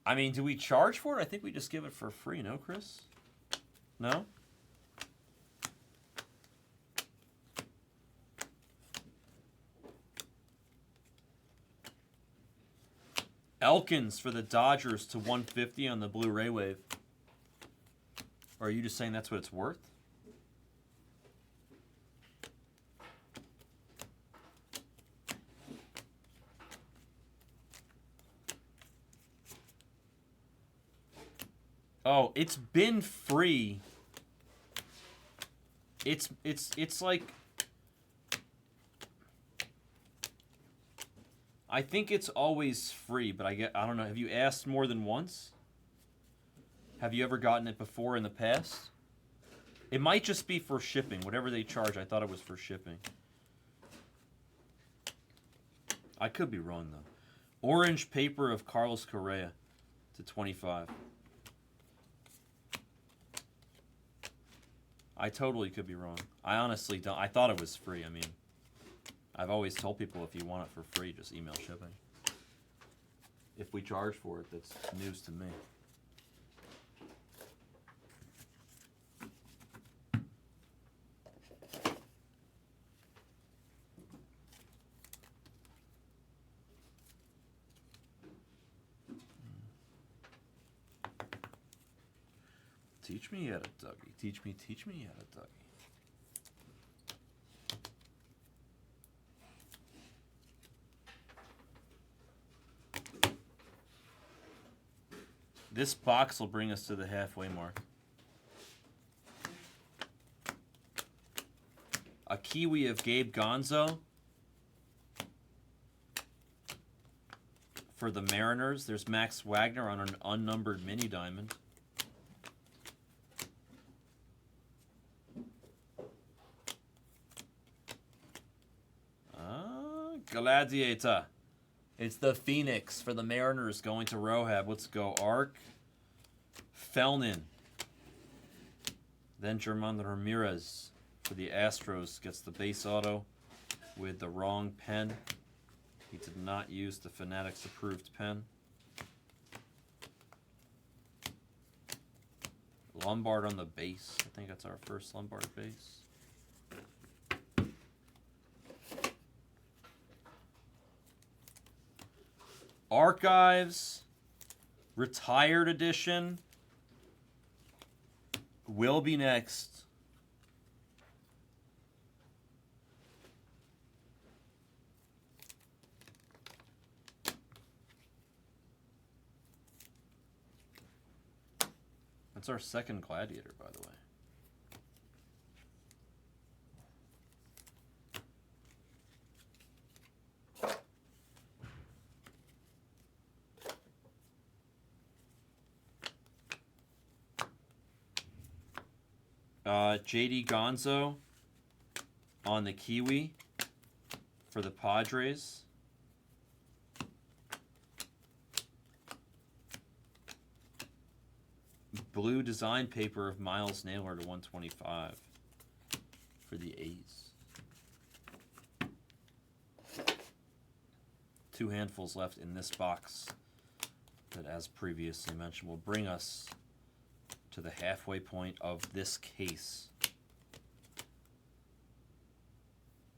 A: I mean, do we charge for it? I think we just give it for free, no, Chris? No? Elkins for the Dodgers to 150 on the Blu-ray wave. Or are you just saying that's what it's worth? Oh, it's been free. It's like, I think it's always free, but I don't know. Have you asked more than once? Have you ever gotten it before in the past? It might just be for shipping. Whatever they charge, I thought it was for shipping. I could be wrong though. Orange paper of Carlos Correa to 25. I totally could be wrong. I honestly don't. I thought it was free. I mean, I've always told people if you want it for free, just email shipping. If we charge for it, that's news to me. Teach me how to Dougie. Teach me how to Dougie. This box will bring us to the halfway mark. A Kiwi of Gabe Gonzo for the Mariners. There's Max Wagner on an unnumbered mini diamond. Gladiator. It's the Phoenix for the Mariners going to Rohab. Let's go. Arc. Felnin. Then German Ramirez for the Astros gets the base auto with the wrong pen. He did not use the Fanatics approved pen. Lombard on the base. I think that's our first Lombard base. Archives, Retired Edition, will be next. That's our second Gladiator, by the way. JD Gonzo on the Kiwi for the Padres. Blue design paper of Miles Naylor to 125 for the A's. 2 handfuls left in this box that, as previously mentioned, will bring us to the halfway point of this case.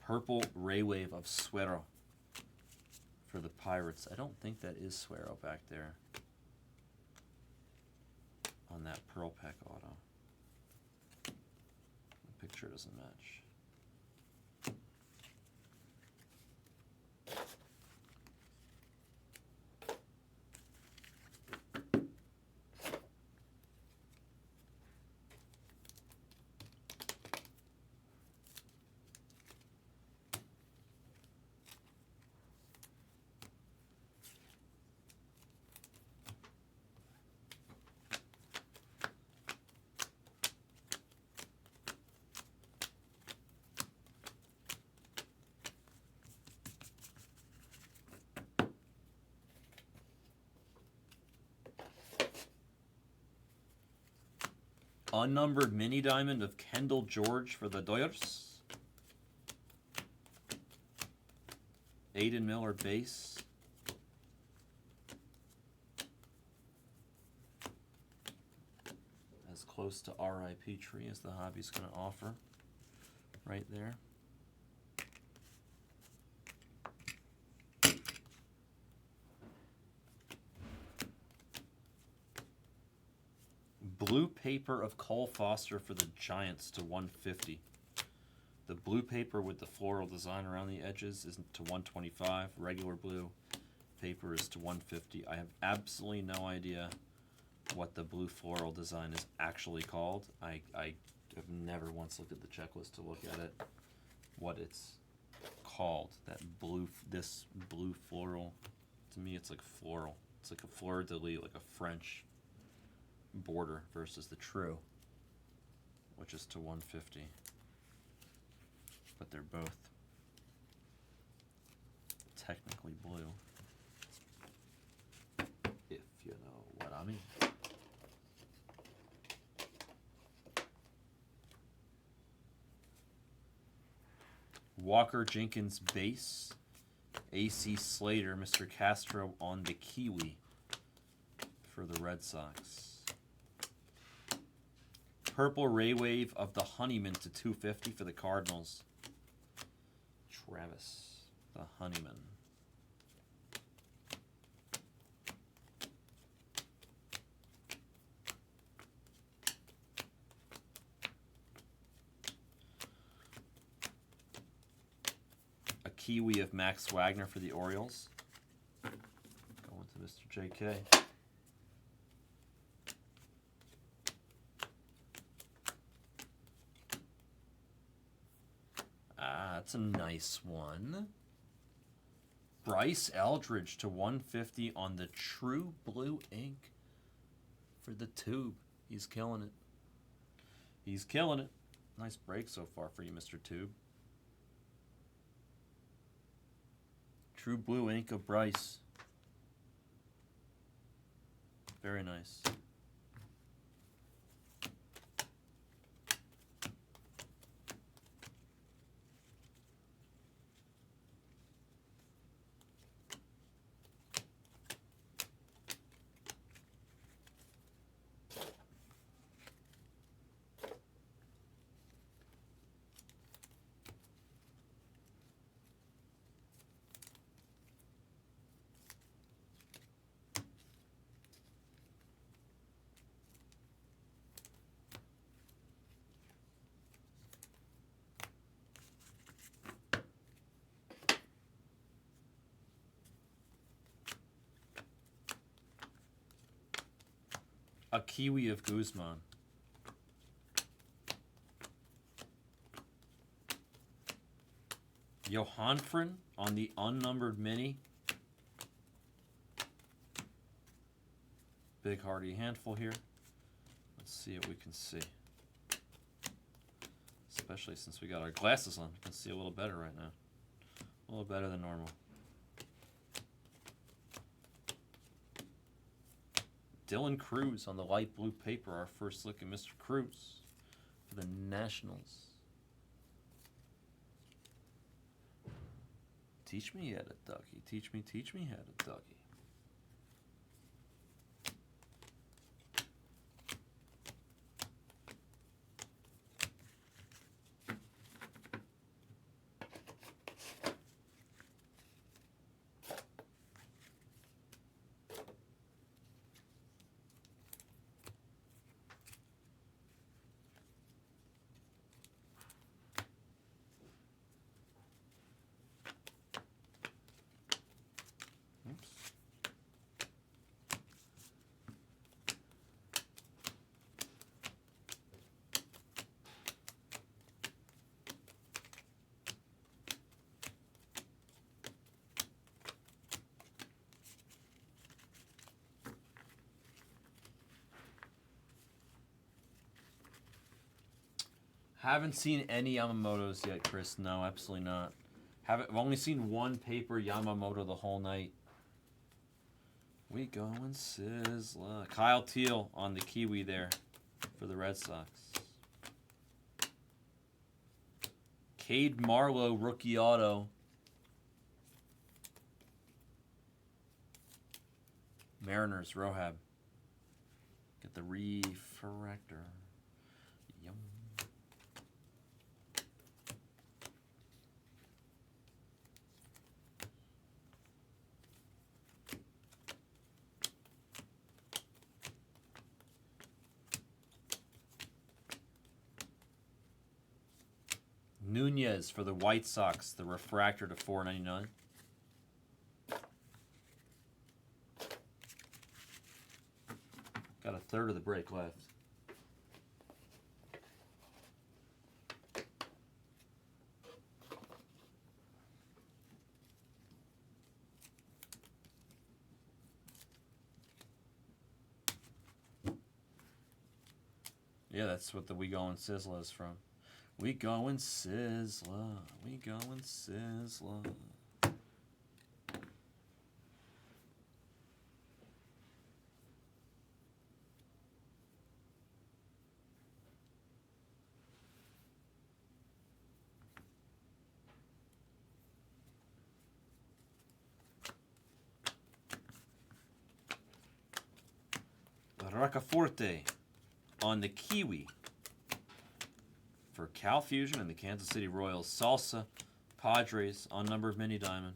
A: Purple Ray Wave of Suero for the Pirates. I don't think that is Suero back there on that Pearl Pack auto. The picture doesn't match. Unnumbered mini diamond of Kendall George for the Dodgers. Aiden Miller base. As close to RIP tree as the hobby's going to offer. Right there. Blue paper of Cole Foster for the Giants to 150. The blue paper with the floral design around the edges is to 125. Regular blue paper is to 150. I have absolutely no idea what the blue floral design is actually called. I have never once looked at the checklist to look at it, what it's called. This blue floral, to me it's like floral. It's like a fleur-de-lis, like a French border versus the true, which is to 150. But they're both technically blue, if you know what I mean. Walker Jenkins base. AC Slater, Mr. Castro on the Kiwi for the Red Sox. Purple Ray Wave of the Honeyman to 250 for the Cardinals. Travis, the Honeyman. Kiwi of Max Wagner for the Orioles. Going to Mr. JK. Ah, that's a nice one. Bryce Eldridge to 150 on the True Blue ink for the Tube. He's killing it. He's killing it. Nice break so far for you, Mr. Tube. True Blue ink of Bryce. Very nice. A Kiwi of Guzman. Johanfrin on the unnumbered mini. Big hearty handful here. Let's see what we can see. Especially since we got our glasses on. We can see a little better right now. A little better than normal. Dylan Cruz on the light blue paper. Our first look at Mr. Cruz for the Nationals. Teach me how to ducky. Teach me how to ducky. Haven't seen any Yamamotos yet, Chris. No, absolutely not. I've only seen one paper Yamamoto the whole night. We going sizzler. Kyle Teal on the Kiwi there for the Red Sox. Cade Marlowe rookie auto. Mariners, Rohab. Get the refractor. Yum. Nunez for the White Sox, the refractor to $4.99. Got a third of the break left. Yeah, that's what the We Goin' Sizzler is from. We goin' Sizzler. We goin' Sizzler. Roccaforte on the Kiwi for Cal Fusion and the Kansas City Royals. Salsa, Padres, unnumbered mini diamond.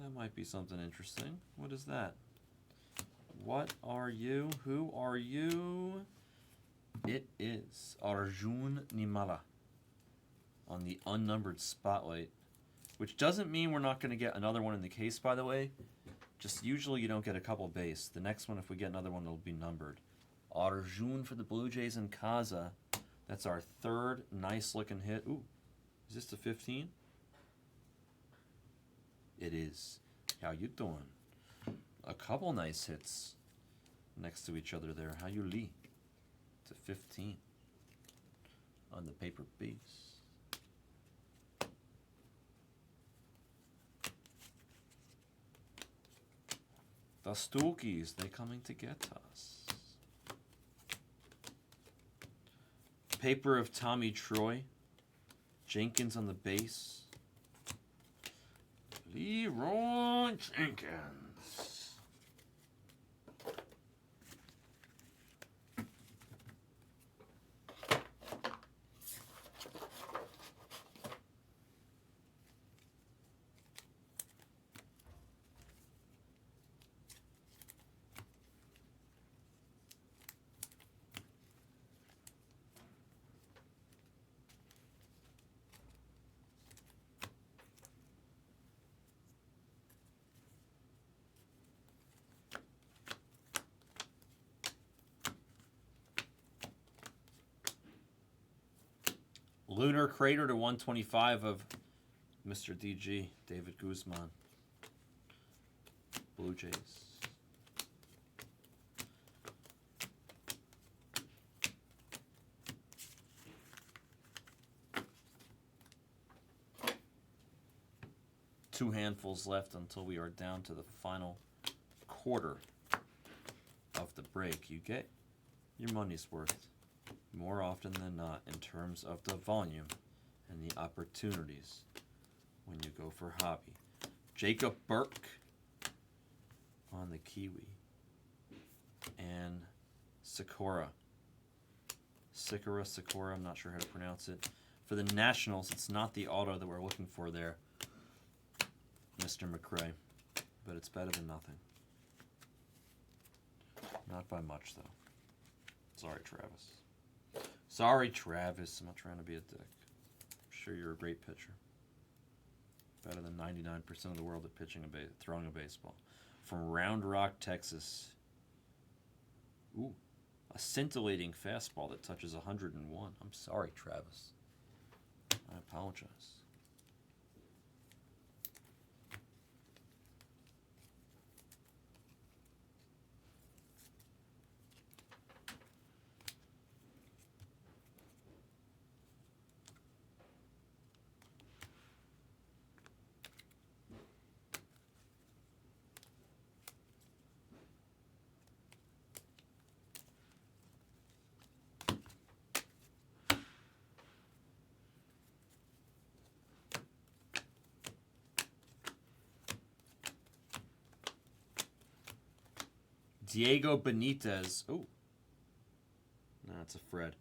A: That might be something interesting. What is that? What are you? Who are you? It is Arjun Nimala on the unnumbered spotlight, which doesn't mean we're not going to get another one in the case, by the way. Just usually you don't get a couple base. The next one, if we get another one, it'll be numbered. Arjun for the Blue Jays and Kaza. That's our third nice-looking hit. Ooh, is this the 15? It is. How you doing? A couple nice hits next to each other there. How you Lee? It's a 15 on the paper base. The Stookies, they coming to get us. Paper of Tommy Troy. Jenkins on the base. Leroy Jenkins. Lunar Crater to 125 of Mr. DG, David Guzman. Blue Jays. Two handfuls left until we are down to the final quarter of the break. You get your money's worth more often than not in terms of the volume and the opportunities when you go for hobby. Jacob Burke on the Kiwi. And Sakura, I'm not sure how to pronounce it. For the Nationals, it's not the auto that we're looking for there, Mr. McRae, but it's better than nothing. Not by much, though. Sorry, Travis. Sorry, Travis. I'm not trying to be a dick. I'm sure you're a great pitcher. Better than 99% of the world at pitching throwing a baseball. From Round Rock, Texas. Ooh, a scintillating fastball that touches 101. I'm sorry, Travis. I apologize. Diego Benitez. Oh. No, that's a Fred.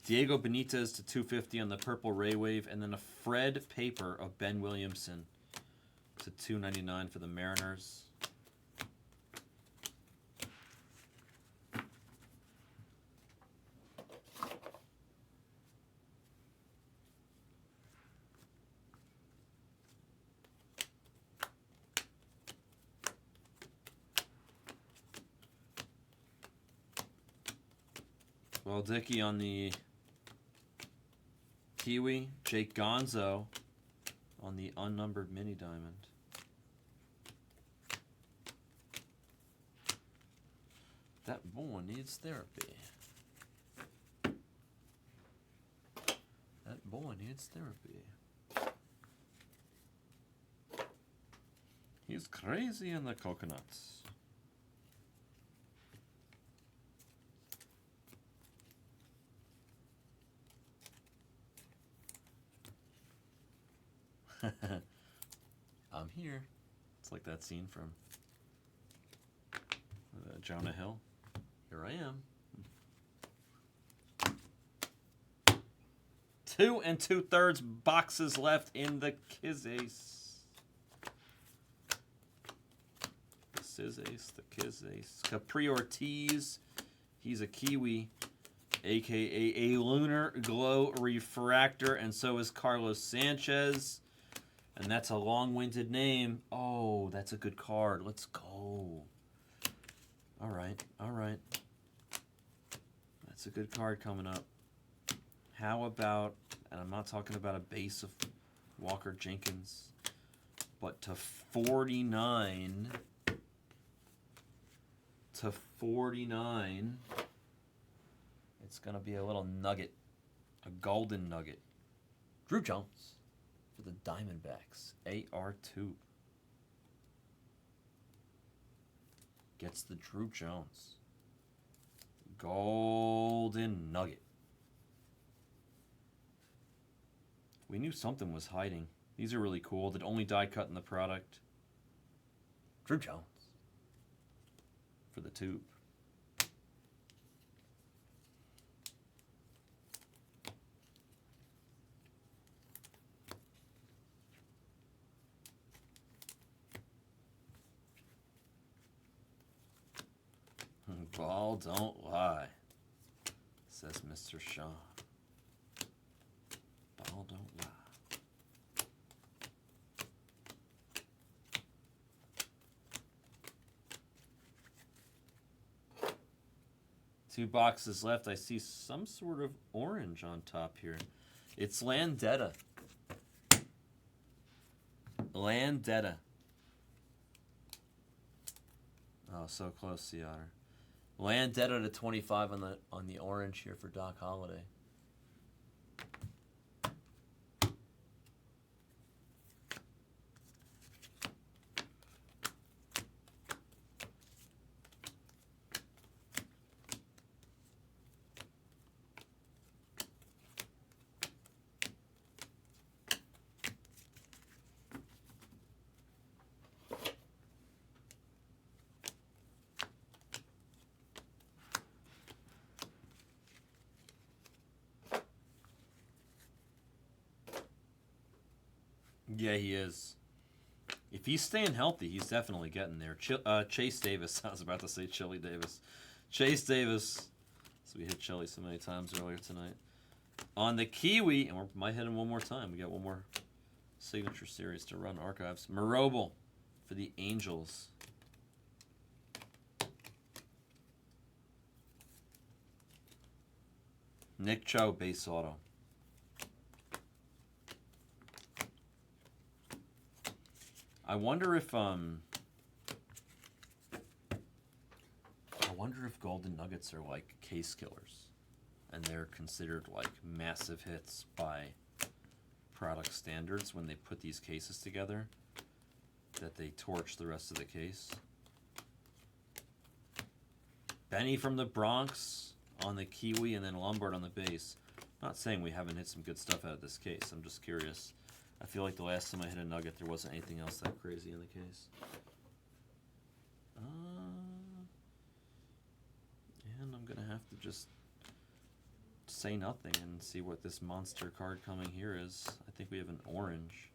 A: Diego Benitez to 250 on the Purple Ray Wave. And then a Fred paper of Ben Williamson to 299 for the Mariners. Well, Dickey on the Kiwi. Jake Gonzo on the unnumbered mini diamond. That boy needs therapy. That boy needs therapy. He's crazy in the coconuts. I'm here. It's like that scene from Jonah Hill. Here I am. 2 2/3 boxes left in the Kizace. The Sizace, the Kizace. Capri Ortiz. He's a Kiwi. a.k.a. a Lunar Glow Refractor, and so is Carlos Sanchez. And that's a long-winded name. Oh, that's a good card. Let's go. All right, all right. That's a good card coming up. How about, and I'm not talking about a base of Walker Jenkins, but to 49, it's going to be a little nugget, a golden nugget. Drew Jones for the Diamondbacks, AR2. Gets the Drew Jones. Golden nugget. We knew something was hiding. These are really cool. The only die cut in the product. Drew Jones for the tube. Ball don't lie, says Mr. Shaw. Ball don't lie. 2 boxes left. I see some sort of orange on top here. It's Landetta. Landetta. Oh, so close, Sea Otter. Landetta to 25 on the orange here for Doc Holliday. Yeah, he is. If he's staying healthy, he's definitely getting there. Chase Davis. I was about to say Chili Davis. Chase Davis. So we hit Chili so many times earlier tonight. On the Kiwi, and we might hit him one more time. We got one more signature series to run archives. Marobel for the Angels. Nick Cho, base auto. I wonder if Golden Nuggets are like case killers, and they're considered like massive hits by product standards when they put these cases together, that they torch the rest of the case. Benny from the Bronx on the Kiwi, and then Lombard on the base. Not saying we haven't hit some good stuff out of this case. I'm just curious. I feel like the last time I hit a nugget, there wasn't anything else that crazy in the case. And I'm going to have to just say nothing and see what this monster card coming here is. I think we have an orange.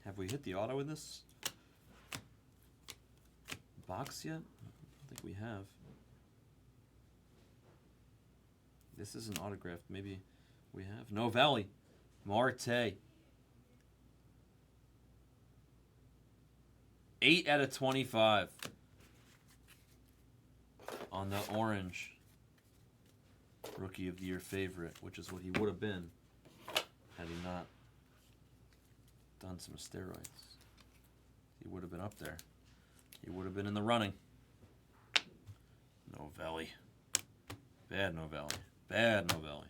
A: Have we hit the auto in this box yet? I don't think we have. This isn't autographed. Maybe we have. Novelli. Marte. 8 out of 25 on the orange. Rookie of the Year favorite, which is what he would have been had he not done some steroids. He would have been up there. He would have been in the running. Novelli. Bad Novelli. Bad Novelli.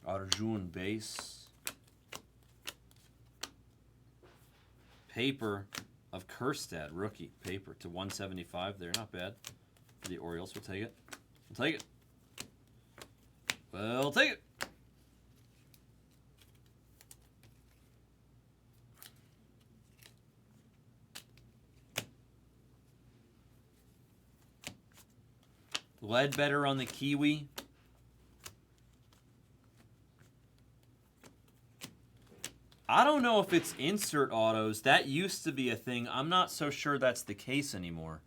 A: Arjun base. Paper of Kjerstad, rookie. Paper to 175 there. Not bad. For the Orioles, we'll take it. We'll take it. We'll take it. Ledbetter on the Kiwi. I don't know if it's insert autos. That used to be a thing. I'm not so sure that's the case anymore.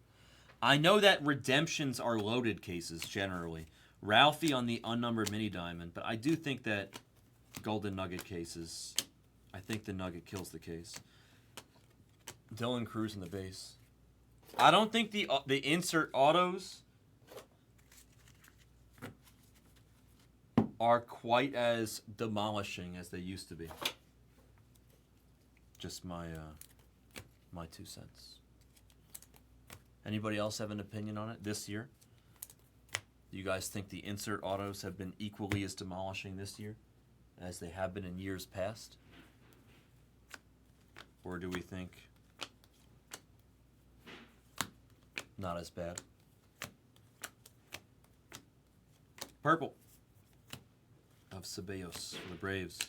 A: I know that redemptions are loaded cases generally. Ralphie on the unnumbered mini diamond, but I do think that golden nugget cases, I think the nugget kills the case. Dylan Cruz in the base. I don't think the insert autos are quite as demolishing as they used to be. Just my 2 cents. Anybody else have an opinion on it this year? Do you guys think the insert autos have been equally as demolishing this year as they have been in years past? Or do we think not as bad? Purple of Ceballos for the Braves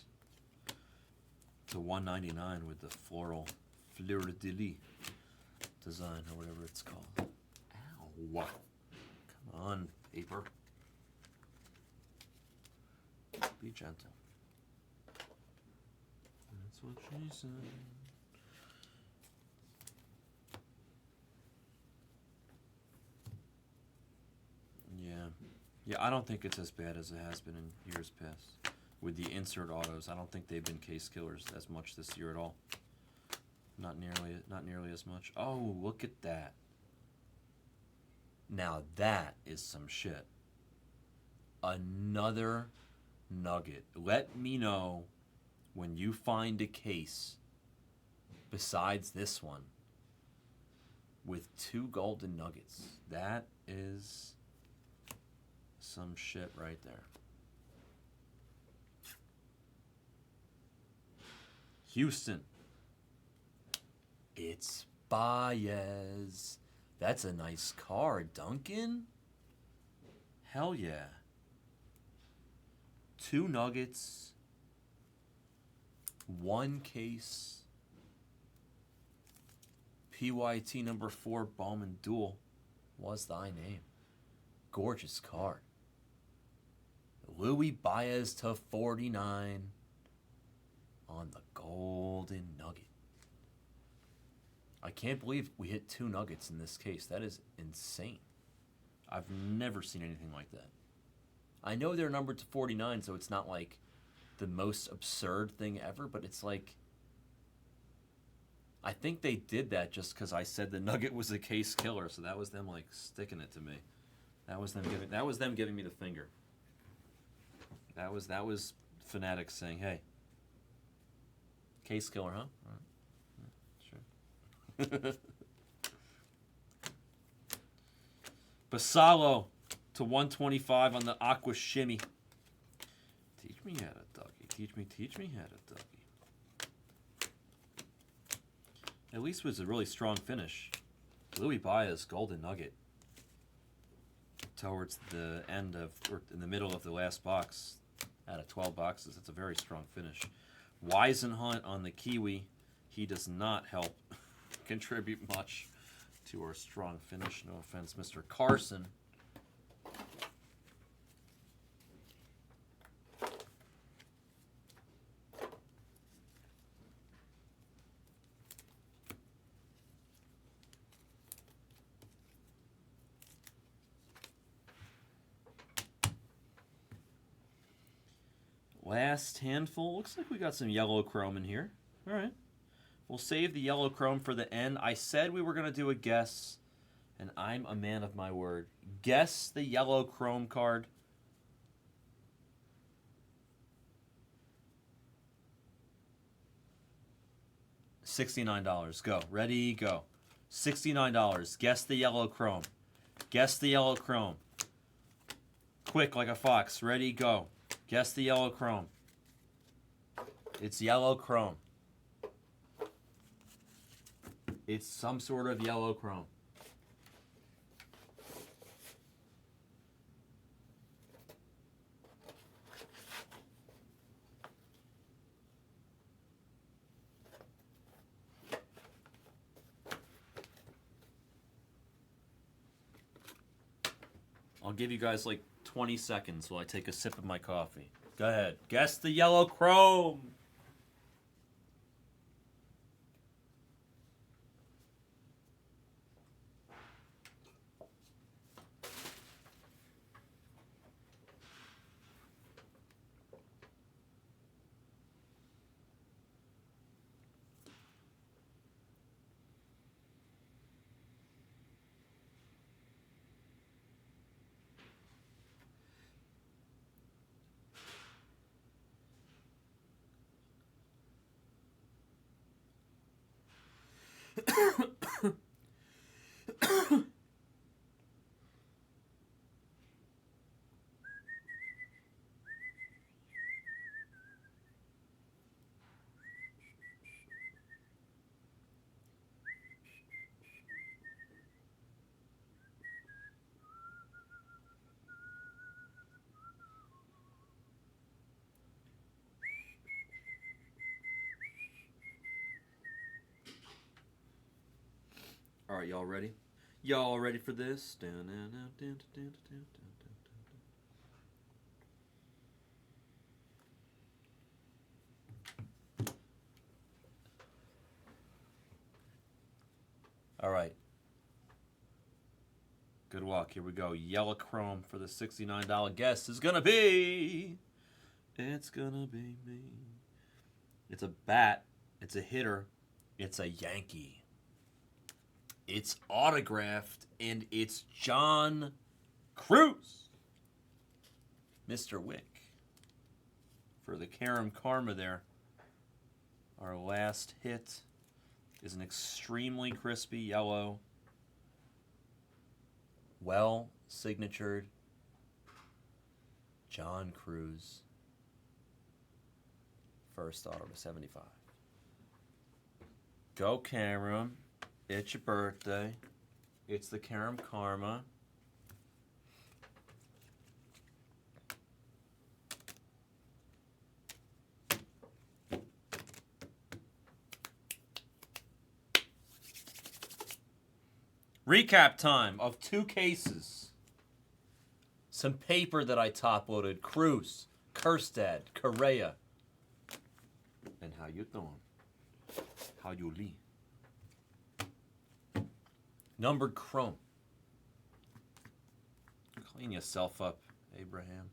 A: to 199 with the floral fleur de lis design or whatever it's called. Ow. Come on, paper. Be gentle. That's what she said. Yeah, I don't think it's as bad as it has been in years past. With the insert autos, I don't think they've been case killers as much this year at all. Not nearly as much. Oh, look at that. Now that is some shit. Another nugget. Let me know when you find a case besides this one with 2 golden nuggets. That is some shit right there. Houston. It's Baez. That's a nice card. Duncan? Hell yeah. 2 nuggets. 1 case. PYT number 4 Bowman duel was thy name. Gorgeous card. Louis Baez to 49 on the golden nugget. I can't believe we hit 2 nuggets in this case. That is insane. I've never seen anything like that. I know they're numbered to 49, so it's not like the most absurd thing ever, but it's like, I think they did that just because I said the nugget was a case killer, so that was them like sticking it to me. That was them giving me the finger. That was Fanatics saying, "Hey, case killer, huh? All right. Yeah, sure." Basalo to 125 on the Aqua Shimmy. Teach me how to ducky. Teach me how to ducky. At least it was a really strong finish. Louis Baez golden nugget. Towards the end of, or in the middle of the last box, out of 12 boxes. It's a very strong finish. Weisenhunt on the Kiwi. He does not help contribute much to our strong finish. No offense, Mr. Carson. Last handful. Looks like we got some yellow chrome in here. All right. We'll save the yellow chrome for the end. I said we were going to do a guess, and I'm a man of my word. Guess the yellow chrome card. $69. Go. Ready, go. $69. Guess the yellow chrome. Guess the yellow chrome. Quick like a fox. Ready, go. Guess the yellow chrome. It's yellow chrome. It's some sort of yellow chrome. I'll give you guys like 20 seconds while I take a sip of my coffee. Go ahead. Guess the yellow chrome. All right, y'all ready? Y'all ready for this? All right. Good luck. Here we go. Yellow chrome for the $69 guess is gonna be. It's gonna be me. It's a bat. It's a hitter. It's a Yankee. It's autographed, and it's John Cruz. Mr. Wick. For the Karam Karma there. Our last hit is an extremely crispy yellow, well signatured John Cruz. First auto to 75. Go Karam. It's your birthday. It's the Karam Karma. Recap time of 2 cases. Some paper that I top-loaded. Cruz, Kerstad, Correa. And how you doing? How you lee? Numbered chrome. Clean yourself up, Abraham.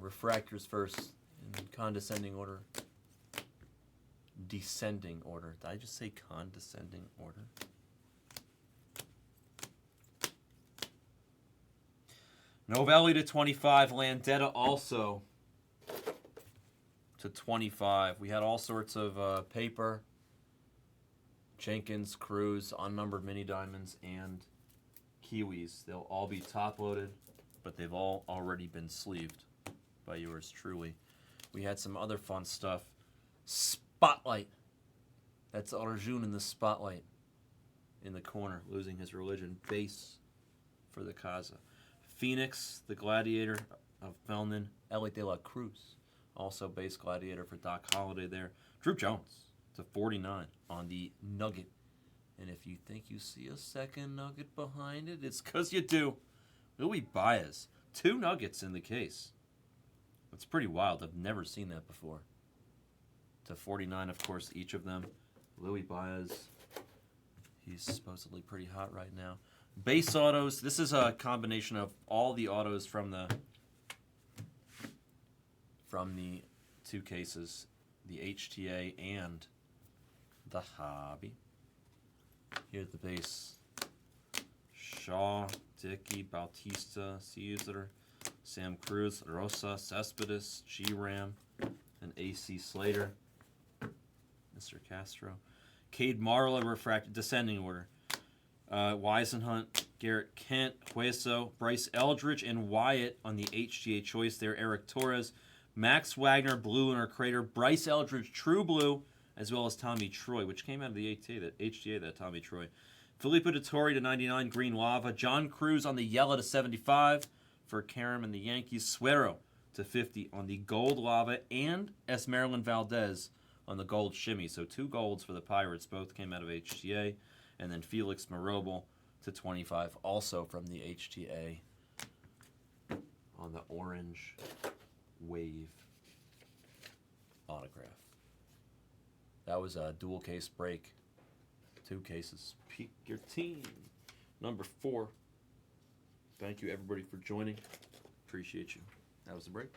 A: Refractors first in condescending order. Descending order. Did I just say condescending order? Novelli to 25. Landetta also to 25. We had all sorts of paper. Jenkins, Cruz, unnumbered mini diamonds, and Kiwis. They'll all be top-loaded, but they've all already been sleeved by yours truly. We had some other fun stuff. Spotlight. That's Arjun in the spotlight in the corner, losing his religion. Base for the Kaza. Phoenix, the gladiator of Feldman. Ellie De La Cruz, also base gladiator for Doc Holliday there. Drew Jones to 49 on the Nugget. And if you think you see a second Nugget behind it, it's because you do. Louis Baez, 2 Nuggets in the case. That's pretty wild. I've never seen that before. To 49, of course, each of them. Louis Baez, he's supposedly pretty hot right now. Base autos, this is a combination of all the autos from the 2 cases, the HTA and the hobby. Here's the base. Shaw, Dickey, Bautista, Caesar, Sam Cruz, Rosa, Cespedes, G-Ram, and AC Slater. Mr. Castro. Cade Marla refracted, descending order. Weisenhunt, Garrett Kent, Hueso, Bryce Eldridge, and Wyatt on the HGA choice there. Eric Torres, Max Wagner, blue in our crater. Bryce Eldridge, true blue, as well as Tommy Troy, which came out of the HGA, that Tommy Troy. Filippo DeTore to 99, green lava. John Cruz on the yellow to 75 for Karam and the Yankees. Suero to 50 on the gold lava, and Esmeralyn Valdez on the gold shimmy. So 2 golds for the Pirates. Both came out of HTA. And then Felix Marobel to 25, also from the HTA on the orange wave autograph. That was a dual case break. 2 cases. Pick your team. Number 4. Thank you, everybody, for joining. Appreciate you. That was the break.